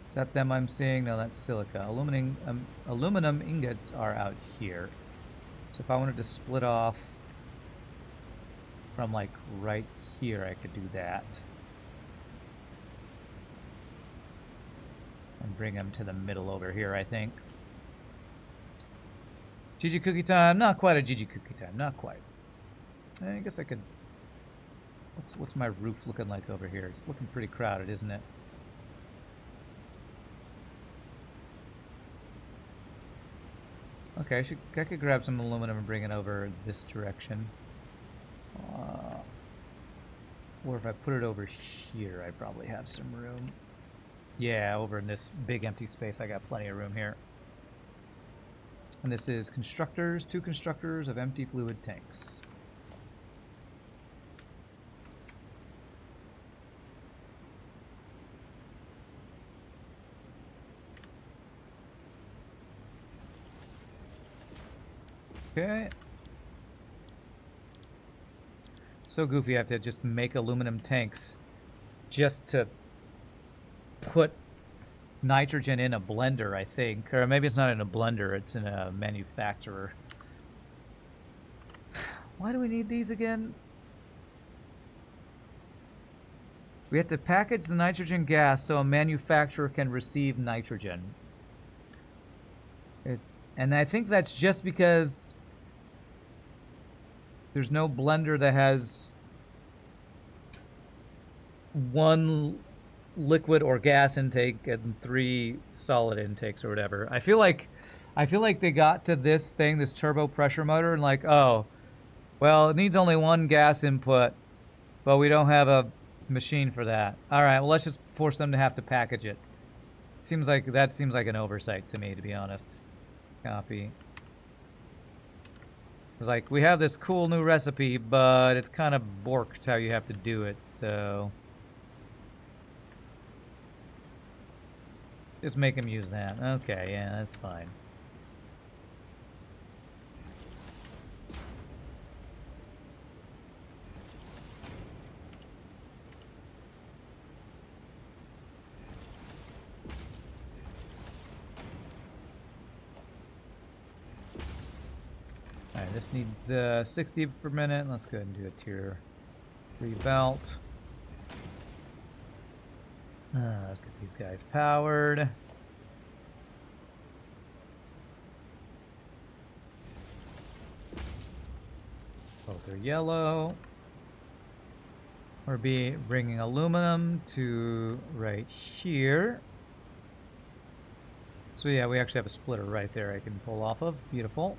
Is that them I'm seeing? No, that's silica. Aluminum ingots are out here. So if I wanted to split off from like right here, I could do that. And bring them to the middle over here, I think. GG cookie time? Not quite a GG cookie time. Not quite. I guess I could... What's my roof looking like over here? It's looking pretty crowded, isn't it? Okay, I could grab some aluminum and bring it over this direction. Or if I put it over here, I'd probably have some room. Yeah, over in this big empty space, I got plenty of room here. And this is constructors, 2 constructors of empty fluid tanks. Okay. So goofy, I have to just make aluminum tanks just to put nitrogen in a blender, I think. Or maybe it's not in a blender, it's in a manufacturer. Why do we need these again? We have to package the nitrogen gas so a manufacturer can receive nitrogen. And I think that's just because there's no blender that has 1 liquid or gas intake and 3 solid intakes or whatever. I feel like they got to this thing, this turbo pressure motor, and like, oh, well, it needs only 1 gas input, but we don't have a machine for that. All right, well, let's just force them to have to package it. Seems like an oversight to me, to be honest. Copy. It's like, we have this cool new recipe, but it's kind of borked how you have to do it, so... Just make him use that. Okay, yeah, that's fine. Alright, this needs 60 per minute. Let's go ahead and do a tier 3 belt. Let's get these guys powered. Both are yellow. We're bringing aluminum to right here. So yeah, we actually have a splitter right there I can pull off of. Beautiful.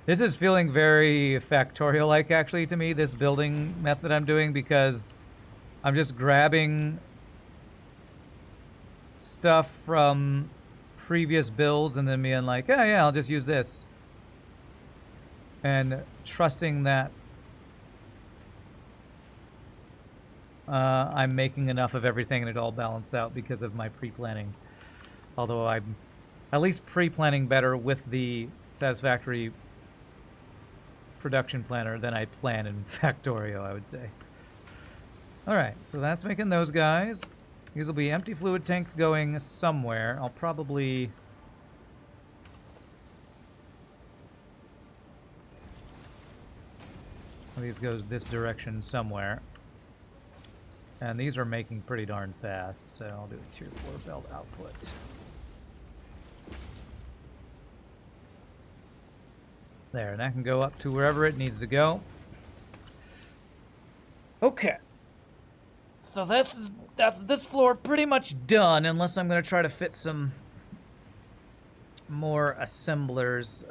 This is feeling very Factorio-like, actually, to me, this building method I'm doing, because I'm just grabbing stuff from previous builds and then being like, oh yeah, I'll just use this. And trusting that I'm making enough of everything and it all balances out because of my pre-planning. Although I'm at least pre-planning better with the Satisfactory production planner than I plan in Factorio, I would say. Alright, so that's making those guys. These will be empty fluid tanks going somewhere. I'll probably... These goes this direction somewhere. And these are making pretty darn fast, so I'll do a tier 4 belt output. There, and that can go up to wherever it needs to go. Okay. So that's this floor pretty much done, unless I'm gonna try to fit some more assemblers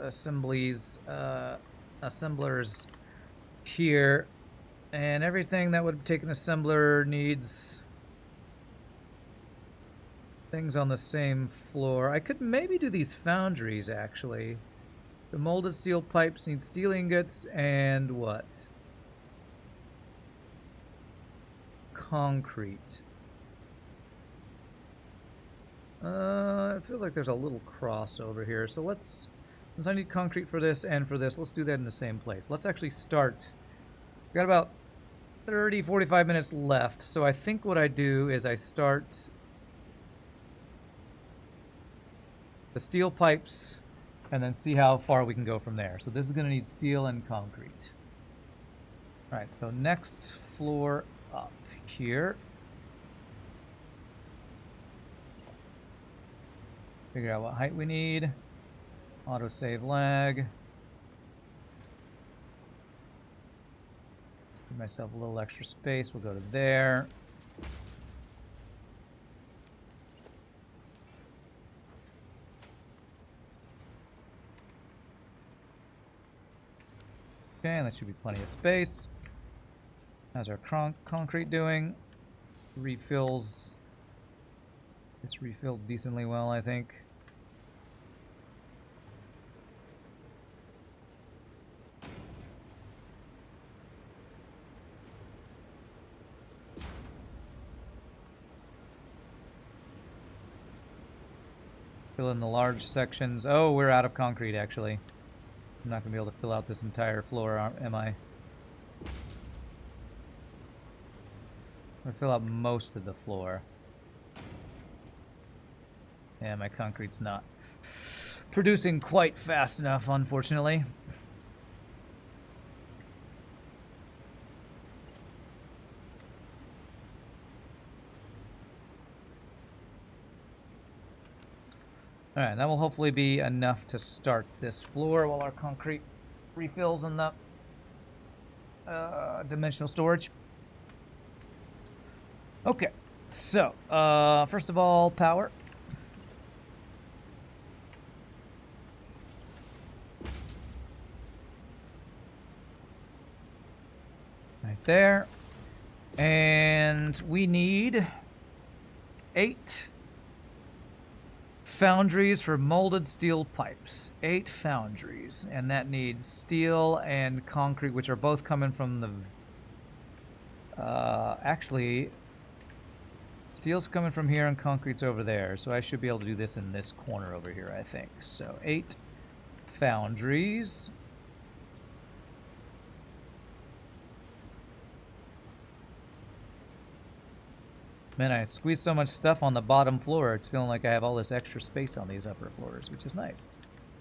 here, and everything that would take an assembler needs things on the same floor. I could maybe do these foundries, actually. The molded steel pipes need steel ingots and what? concrete? It feels like there's a little crossover here. So since I need concrete for this and for this, let's do that in the same place. Let's actually start. We got about 30, 45 minutes left. So I think what I do is I start the steel pipes and then see how far we can go from there. So this is going to need steel and concrete. All right, so next floor up here. Figure out what height we need. Autosave lag. Give myself a little extra space. We'll go to there. Okay, and that should be plenty of space. How's our concrete doing? Refills. It's refilled decently well, I think. Fill in the large sections. Oh, we're out of concrete, actually. I'm not going to be able to fill out this entire floor, am I? I'm going to fill out most of the floor. Yeah, my concrete's not producing quite fast enough, unfortunately. Alright, that will hopefully be enough to start this floor while our concrete refills in the dimensional storage. Okay, so, first of all, power. Right there. And we need 8 foundries for molded steel pipes. 8 foundries. And that needs steel and concrete, which are both coming from the... actually, steel's coming from here and concrete's over there. So I should be able to do this in this corner over here, I think. So 8 foundries. Man, I squeezed so much stuff on the bottom floor, it's feeling like I have all this extra space on these upper floors, which is nice.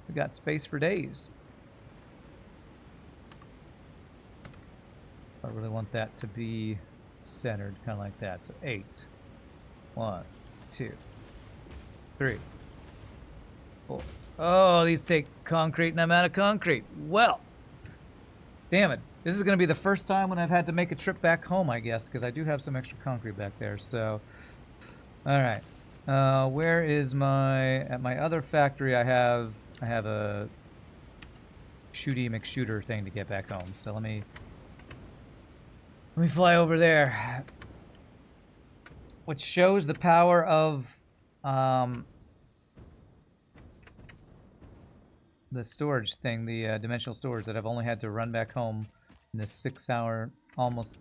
We got space for days. I really want that to be centered, kind of like that. So 8. 1, 2, 3, 4. Oh, these take concrete and I'm out of concrete. Well, damn it. This is going to be the first time when I've had to make a trip back home, I guess, because I do have some extra concrete back there, so... Alright. Where is my... At my other factory, I have a shooty McShooter thing to get back home, so let me fly over there. Which shows the power of, the storage thing, the dimensional storage that I've only had to run back home in this 6-hour, almost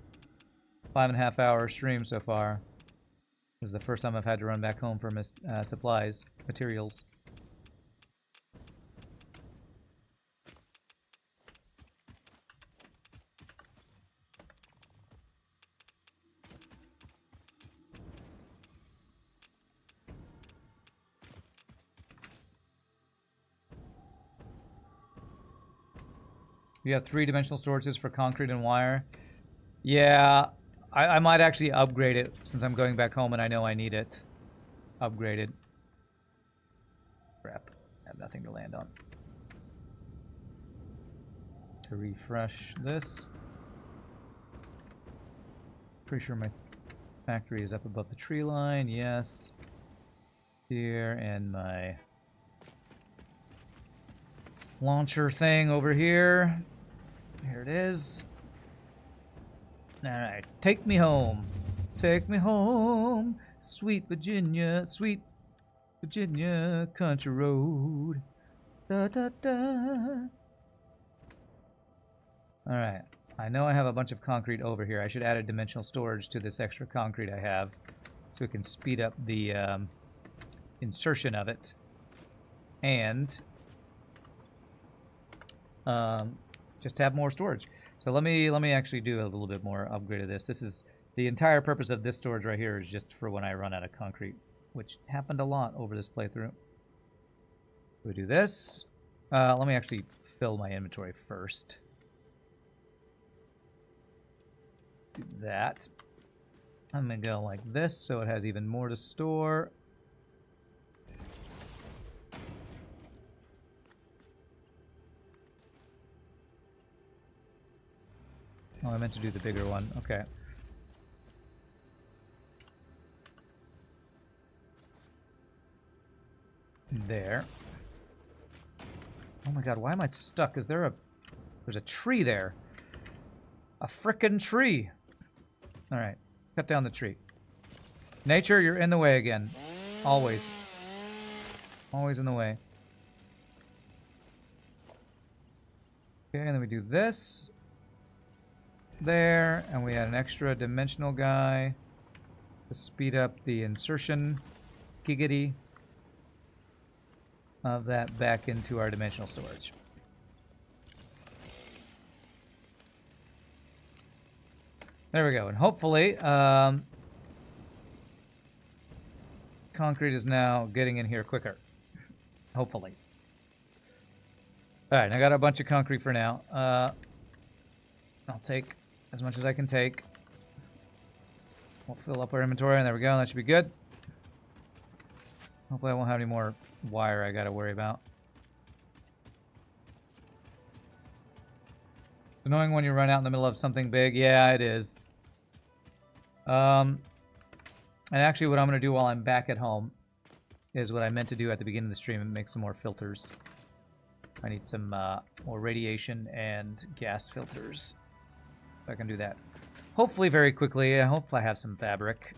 5.5 hour stream so far. This is the first time I've had to run back home for supplies, materials. You have 3-dimensional storages for concrete and wire. Yeah, I might actually upgrade it since I'm going back home and I know I need it. Upgraded. Crap. I have nothing to land on. To refresh this. Pretty sure my factory is up above the tree line. Yes. Here, and my launcher thing over here. Here it is. Alright, take me home. Take me home, sweet Virginia country road. Da da da. Alright. I know I have a bunch of concrete over here. I should add a dimensional storage to this extra concrete I have so we can speed up the insertion of it. And just have more storage. So let me actually do a little bit more upgrade of this. This is the entire purpose of this storage right here is just for when I run out of concrete, which happened a lot over this playthrough. We do this. Let me actually fill my inventory first. Do that. I'm gonna go like this so it has even more to store. Oh, I meant to do the bigger one. Okay. There. Oh my god, why am I stuck? Is there a... There's a tree there. A frickin' tree. Alright. Cut down the tree. Nature, you're in the way again. Always. Always in the way. Okay, and then we do this. There. And we add an extra dimensional guy to speed up the insertion. Giggity. Of that back into our dimensional storage. There we go. And hopefully, concrete is now getting in here quicker. Hopefully. Alright, I got a bunch of concrete for now. I'll take as much as I can take. We'll fill up our inventory, and there we go. That should be good. Hopefully I won't have any more wire I gotta worry about. It's annoying when you run out in the middle of something big. Yeah, it is. And actually what I'm gonna do while I'm back at home is what I meant to do at the beginning of the stream and make some more filters. I need some more radiation and gas filters. So I can do that. Hopefully very quickly. I hope I have some fabric.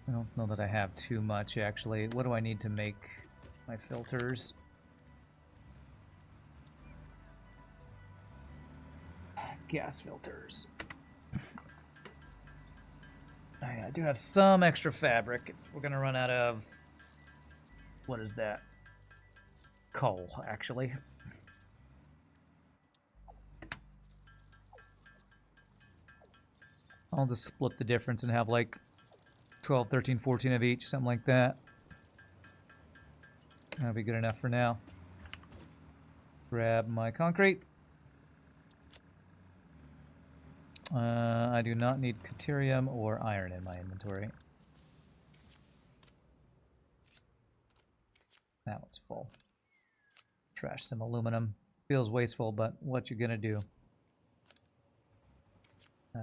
I don't know that I have too much, actually. What do I need to make my filters? Gas filters. I do have some extra fabric. We're going to run out of... What is that? Coal, actually. I'll just split the difference and have like 12, 13, 14 of each, something like that. That'll be good enough for now. Grab my concrete. I do not need deuterium or iron in my inventory. That one's full. Trash some aluminum. Feels wasteful, but what you gonna do?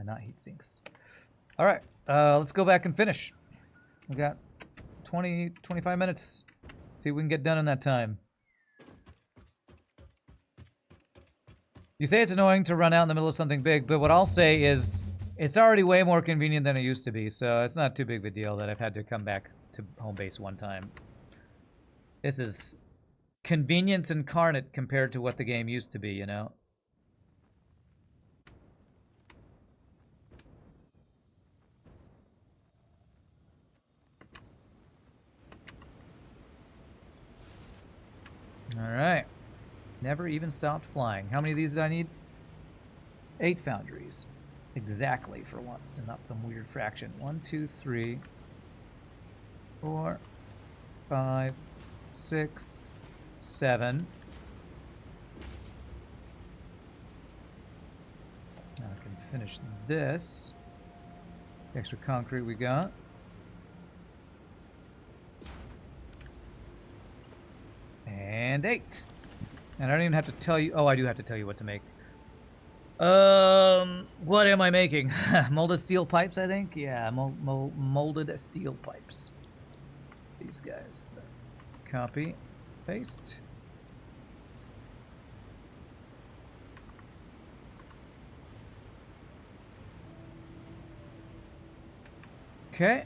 Not heat sinks. All right, let's go back and finish. We got 20, 25 minutes. See if we can get done in that time. You say it's annoying to run out in the middle of something big, but what I'll say is it's already way more convenient than it used to be, so it's not too big of a deal that I've had to come back to home base one time. This is convenience incarnate compared to what the game used to be, you know? Alright. Never even stopped flying. How many of these did I need? 8 foundries. Exactly for once, and not some weird fraction. 1, 2, 3, 4, 5, 6, 7. Now I can finish this. The extra concrete we got. And 8. And I don't even have to tell you... Oh, I do have to tell you what to make. What am I making? Molded steel pipes, I think? Yeah, molded steel pipes. These guys. Copy. Paste. Okay.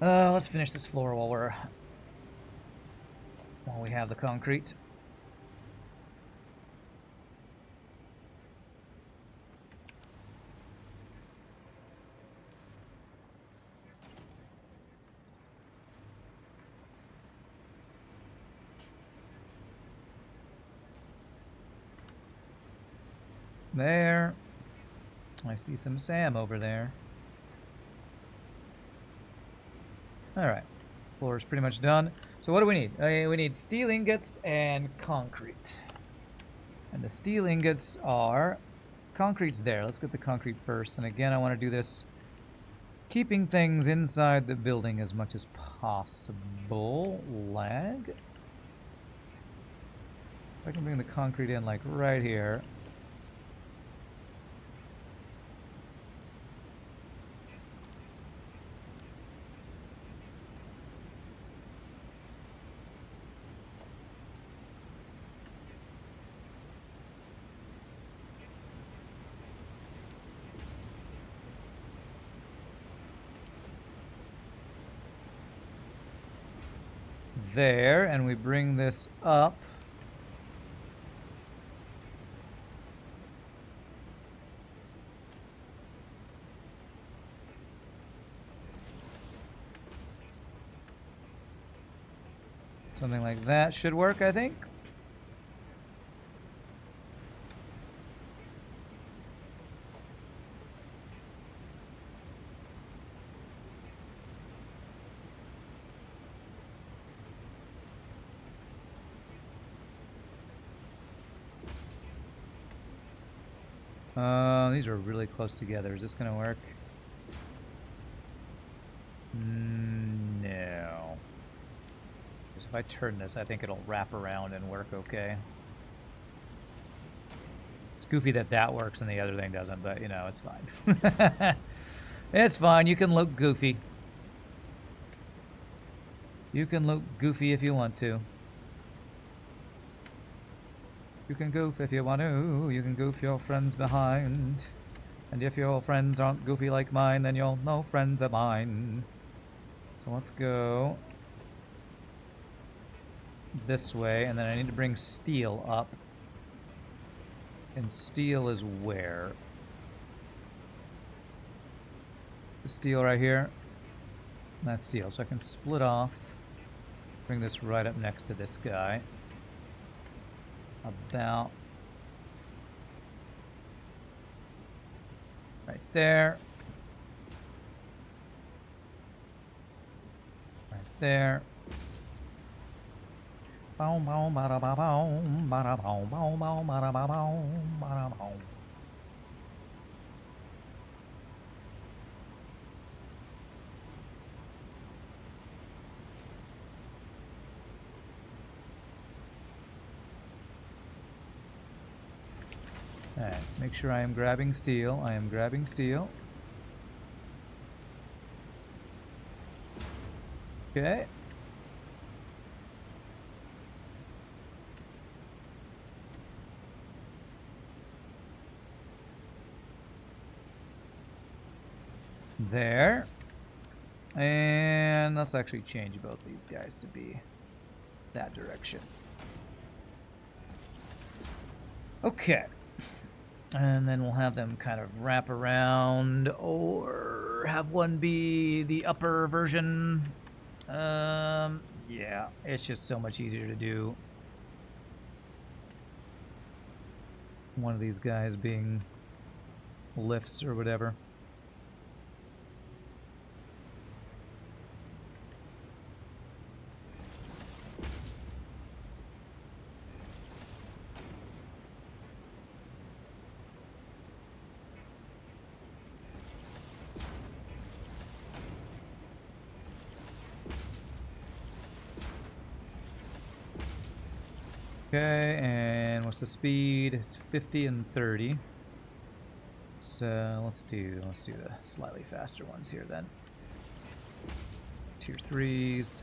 Let's finish this floor while we have the concrete. There. I see some Sam over there. Alright. Floor is pretty much done. So what do we need? We need steel ingots and concrete. And the steel ingots are... Concrete's there. Let's get the concrete first. And again, I want to do this keeping things inside the building as much as possible. Lag. If I can bring the concrete in like right here. There, and we bring this up. Something like that should work, I think. These are really close together. Is this gonna work? No. Because if I turn this, I think it'll wrap around and work okay. It's goofy that that works and the other thing doesn't, but, you know, it's fine. It's fine. You can look goofy. You can look goofy if you want to. You can goof if you want to. You can goof your friends behind. And if your friends aren't goofy like mine, then you're no friends of mine. So let's go this way, and then I need to bring steel up. And steel is where? The steel right here. That's steel. So I can split off. Bring this right up next to this guy. About right there. Right there. Boom, boom, bada, ba, boom, bada, boom, boom, boom, bada, ba, boom, bada, boom. Alright, make sure I am grabbing steel. I am grabbing steel. Okay. There. And let's actually change both these guys to be that direction. Okay. And then we'll have them kind of wrap around, or have one be the upper version. Yeah, it's just so much easier to do. One of these guys being lifts or whatever. Okay, and what's the speed? It's 50 and 30. So let's do the slightly faster ones here then. Tier 3s.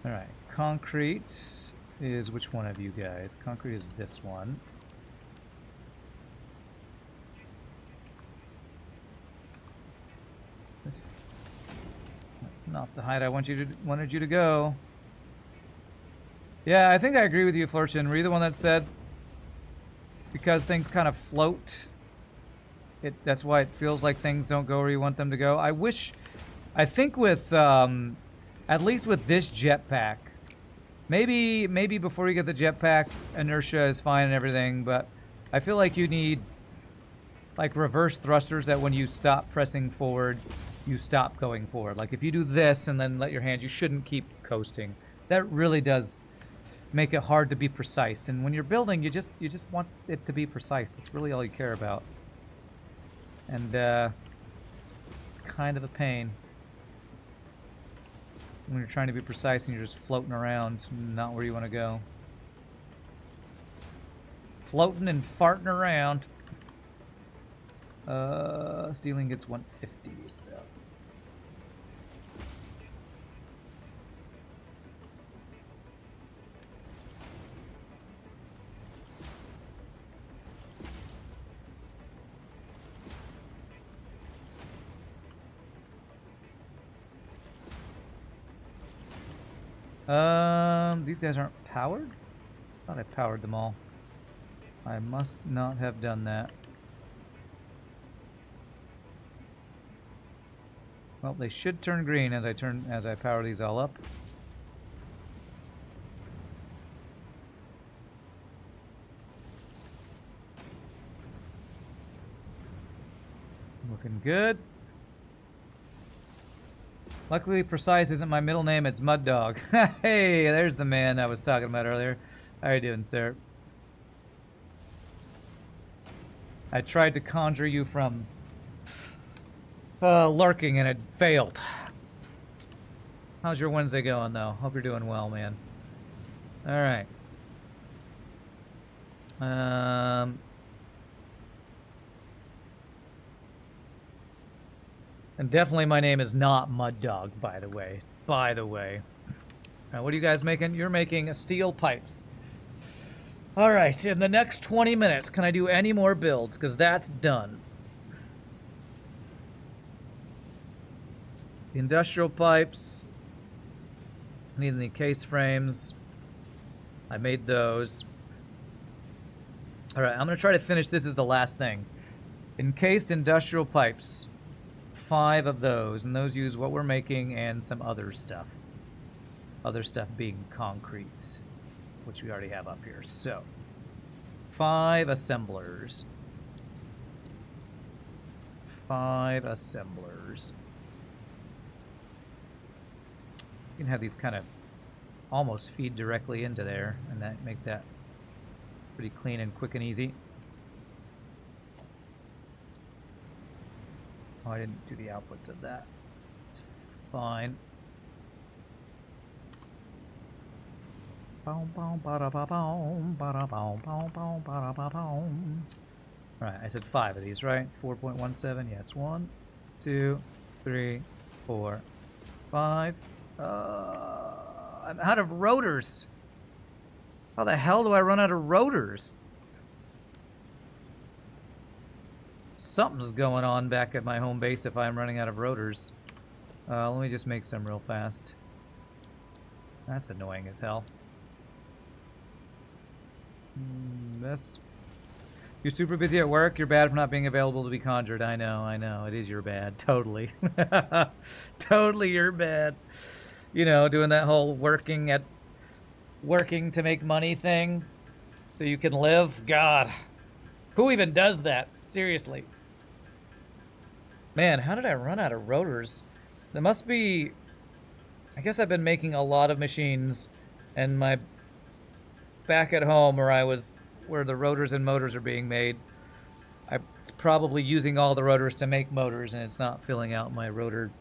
Alright, concrete is which one of you guys? Concrete is this one. This. That's not the height I wanted you to go. Yeah, I think I agree with you, Florchin. Were you the one that said because things kind of float, that's why it feels like things don't go where you want them to go? I think with, at least with this jetpack, maybe before you get the jetpack, inertia is fine and everything, but I feel like you need like reverse thrusters that when you stop pressing forward, you stop going forward. Like if you do this and then let your hand, you shouldn't keep coasting. That really does make it hard to be precise. And when you're building, you just want it to be precise. That's really all you care about. And kind of a pain when you're trying to be precise and you're just floating around, not where you want to go. Floating and farting around. Stealing gets 150, so. These guys aren't powered? I thought I powered them all. I must not have done that. Well, they should turn green as I power these all up. Looking good. Luckily, Precise isn't my middle name, it's Mud Dog. Hey, there's the man I was talking about earlier. How you doing, sir? I tried to conjure you from lurking and it failed. How's your Wednesday going, though? Hope you're doing well, man. Alright. And definitely my name is not Mud Dog, by the way. By the way. What are you guys making? You're making steel pipes. Alright, in the next 20 minutes, can I do any more builds? Because that's done. The industrial pipes. I need the case frames. I made those. Alright, I'm going to try to finish. This is the last thing. Encased industrial pipes. 5 of those, and those use what we're making and some other stuff. Other stuff being concrete, which we already have up here. So, 5 assemblers. 5 assemblers. You can have these kind of almost feed directly into there, and that make that pretty clean and quick and easy. Oh, I didn't do the outputs of that. It's fine. Right, I said 5 of these, right? 4.17, yes. 1, 2, 3, 4, 5. I'm out of rotors. How the hell do I run out of rotors? Something's going on back at my home base if I'm running out of rotors. Let me just make some real fast. That's annoying as hell. This. You're super busy at work. You're bad for not being available to be conjured. I know. It is your bad. Totally. Totally your bad. You know, doing that whole working to make money thing so you can live. God. Who even does that? Seriously. Man, how did I run out of rotors? There must be... I guess I've been making a lot of machines, and my... back at home where the rotors and motors are being made, it's probably using all the rotors to make motors, and it's not filling out my rotor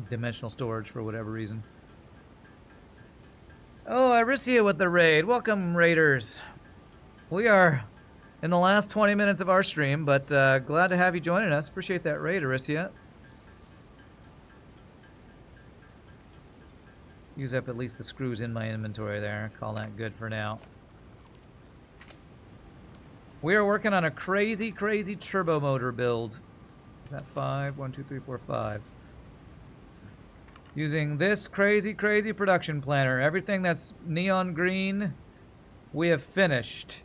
dimensional storage for whatever reason. Oh, Aricia with the raid. Welcome, raiders. We are in the last 20 minutes of our stream, but glad to have you joining us. Appreciate that raid, Aricia. Use up at least the screws in my inventory there. Call that good for now. We are working on a crazy, crazy turbo motor build. Is that 5? 1, 2, 3, 4, 5. Using this crazy, crazy production planner. Everything that's neon green, we have finished.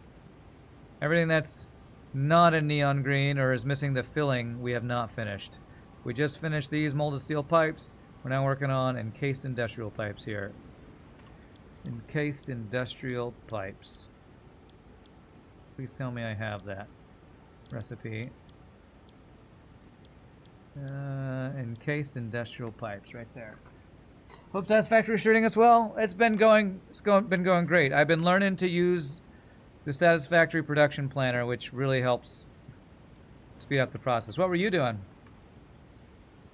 Everything that's not a neon green or is missing the filling, we have not finished. We just finished these molded steel pipes. We're now working on encased industrial pipes here. Encased industrial pipes. Please tell me I have that recipe. Encased industrial pipes, right there. Hope Satisfactory is treating us well. It's been going great. I've been learning to use the Satisfactory production planner, which really helps speed up the process. What were you doing?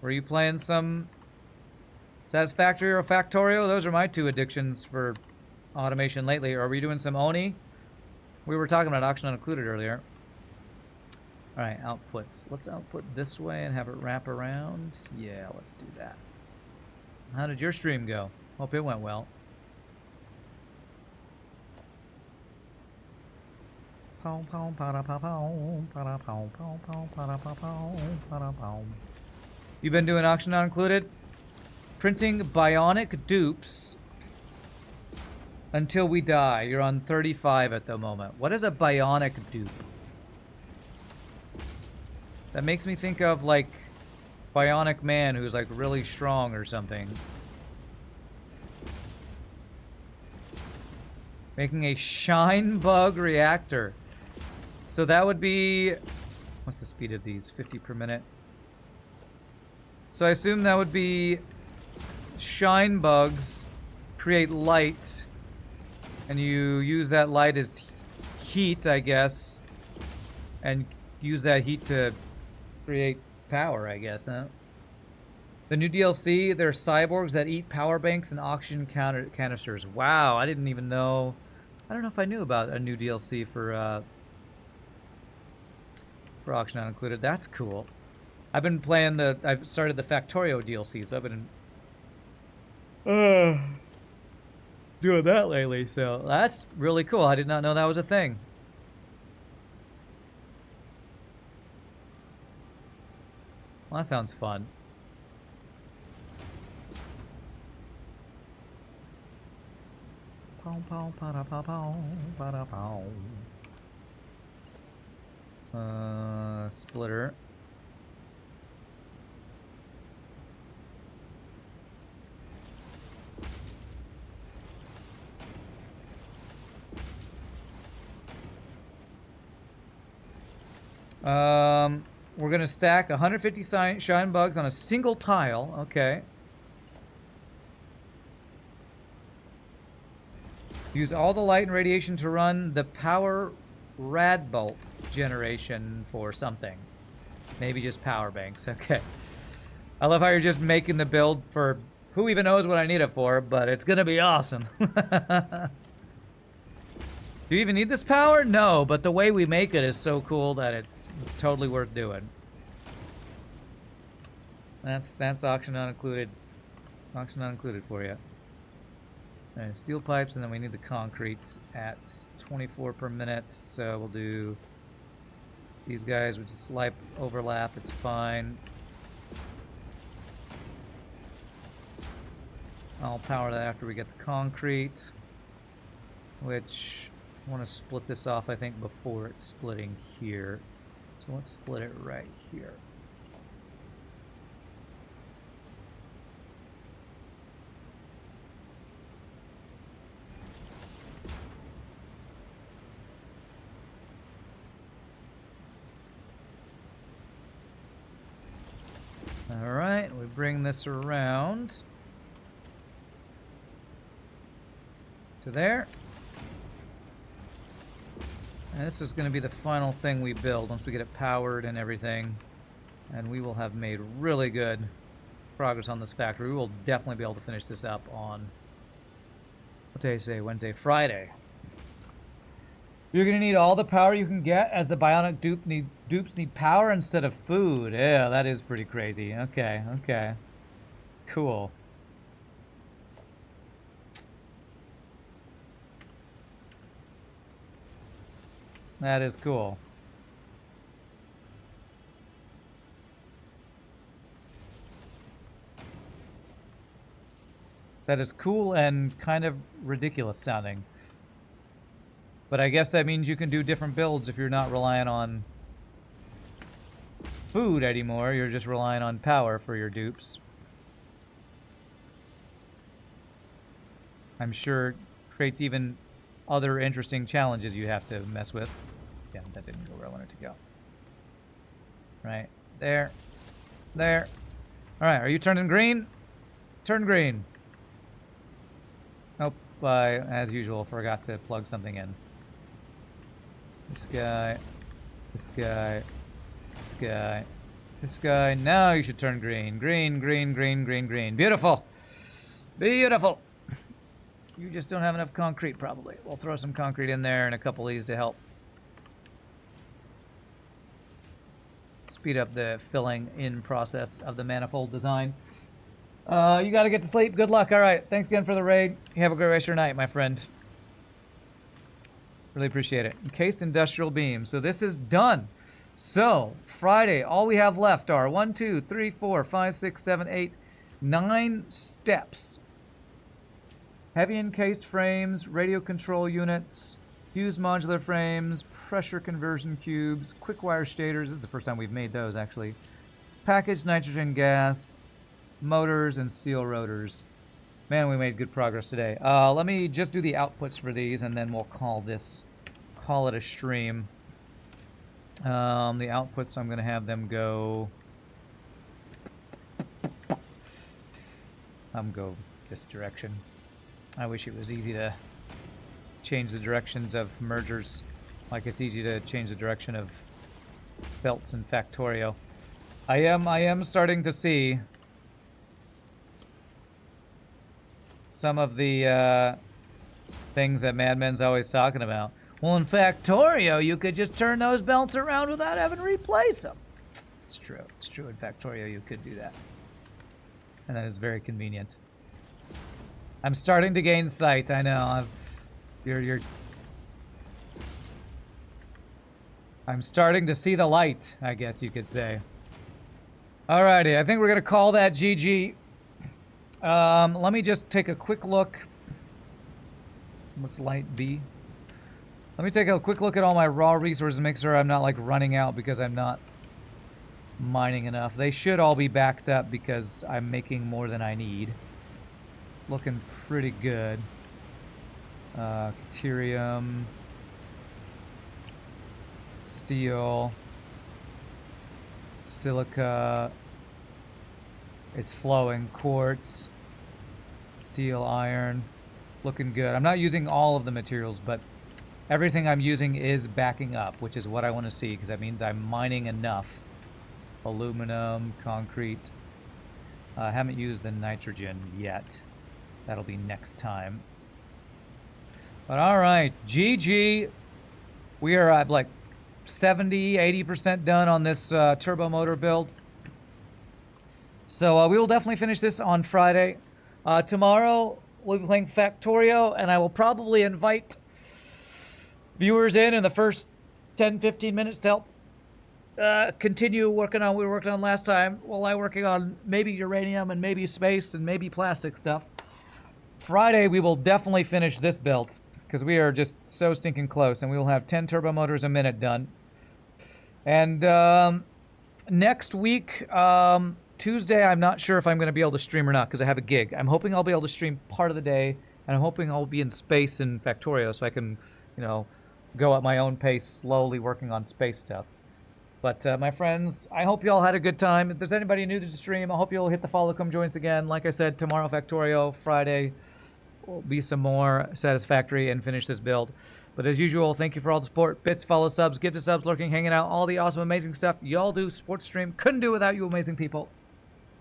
Were you playing some Satisfactory or Factorio? Those are my two addictions for automation lately. Or were you doing some Oni? We were talking about auction not included earlier. All right, outputs. Let's output this way and have it wrap around. Yeah, let's do that. How did your stream go? Hope it went well. You've been doing auction not included? Printing bionic dupes until we die. You're on 35 at the moment. What is a bionic dupe? That makes me think of, like, Bionic Man who's, like, really strong or something. Making a shine bug reactor. So that would be... What's the speed of these? 50 per minute. So I assume that would be... Shine bugs create light. And you use that light as heat, I guess. And use that heat to... create power, I guess, huh? The new DLC, they're cyborgs that eat power banks and oxygen canisters. Wow, I didn't even know. I don't know if I knew about a new DLC for auction not included. That's cool. I've been playing I've started the Factorio DLC, so I've been doing that lately. So that's really cool. I did not know that was a thing. Well, that sounds fun. Splitter. We're gonna stack 150 shine bugs on a single tile. Okay. Use all the light and radiation to run the power rad bolt generation for something. Maybe just power banks. Okay. I love how you're just making the build for who even knows what I need it for, but it's gonna be awesome. Do you even need this power? No, but the way we make it is so cool that it's totally worth doing. That's auction not included. Auction not included for you. And steel pipes, and then we need the concretes at 24 per minute. So we'll do these guys with just slight overlap. It's fine. I'll power that after we get the concrete, which I want to split this off, I think, before it's splitting here. So let's split it right here. All right, we bring this around to there. And this is going to be the final thing we build once we get it powered and everything. And we will have made really good progress on this factory. We will definitely be able to finish this up on, what day is today? Wednesday, Friday. You're going to need all the power you can get as the bionic dupes need power instead of food. Yeah, that is pretty crazy. Okay, okay. Cool. That is cool. That is cool and kind of ridiculous sounding. But I guess that means you can do different builds if you're not relying on food anymore. You're just relying on power for your dupes. I'm sure it creates even other interesting challenges you have to mess with. Yeah, that didn't go where I wanted to go. Right. There. There. Alright, are you turning green? Turn green. Nope, I, as usual, forgot to plug something in. This guy. This guy. This guy. This guy. Now you should turn green. Green, green, green, green, green. Beautiful. Beautiful. You just don't have enough concrete, probably. We'll throw some concrete in there and a couple of these to help speed up the filling in process of the manifold design. You got to get to sleep. Good luck. All right. Thanks again for the raid. You have a great rest of your night, my friend. Really appreciate it. Encased industrial beam. So this is done. So Friday, all we have left are 1, 2, 3, 4, 5, 6, 7, 8, 9 steps. Heavy encased frames, radio control units, fused modular frames, pressure conversion cubes, quick wire stators. This is the first time we've made those, actually. Packaged nitrogen gas, motors, and steel rotors. Man, we made good progress today. Let me just do the outputs for these, and then we'll call it a stream. The outputs, I'm going to have them go... go this direction. I wish it was easy to change the directions of mergers, like it's easy to change the direction of belts in Factorio. I am starting to see some of the things that Madmen's always talking about. Well, in Factorio, you could just turn those belts around without having to replace them. It's true. It's true. In Factorio, you could do that, and that is very convenient. I'm starting to gain sight. I know. I'm starting to see the light, I guess you could say. Alrighty, I think we're gonna call that GG. Let me just take a quick look. What's light B? Let me take a quick look at all my raw resources and make sure I'm not like running out because I'm not mining enough. They should all be backed up because I'm making more than I need. Looking pretty good. Deuterium, steel, silica, it's flowing, quartz, steel, iron, looking good. I'm not using all of the materials, but everything I'm using is backing up, which is what I want to see, because that means I'm mining enough. Aluminum, concrete. I haven't used the nitrogen yet. That'll be next time. But alright, GG. We are at like 70, 80% done on this turbo motor build. So we will definitely finish this on Friday. Tomorrow we'll be playing Factorio, and I will probably invite viewers in the first 10-15 minutes to help continue working on what we were working on last time, while I'm working on maybe uranium and maybe space and maybe plastic stuff. Friday we will definitely finish this build because we are just so stinking close, and we will have 10 turbo motors a minute done. And next week, Tuesday, I'm not sure if I'm going to be able to stream or not because I have a gig. I'm hoping I'll be able to stream part of the day, and I'm hoping I'll be in space in Factorio so I can, you know, go at my own pace, slowly working on space stuff. But my friends, I hope you all had a good time. If there's anybody new to the stream, I hope you'll hit the follow, come join us again. Like I said, tomorrow Factorio, Friday will be some more Satisfactory and finish this build. But as usual, thank you for all the support, bits, follow, subs, give to subs, lurking, hanging out, all the awesome, amazing stuff y'all do. Sports stream couldn't do without you amazing people.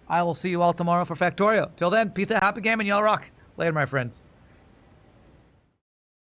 I will see you all tomorrow for Factorio. Till then, peace out, happy gaming, y'all rock. Later, my friends.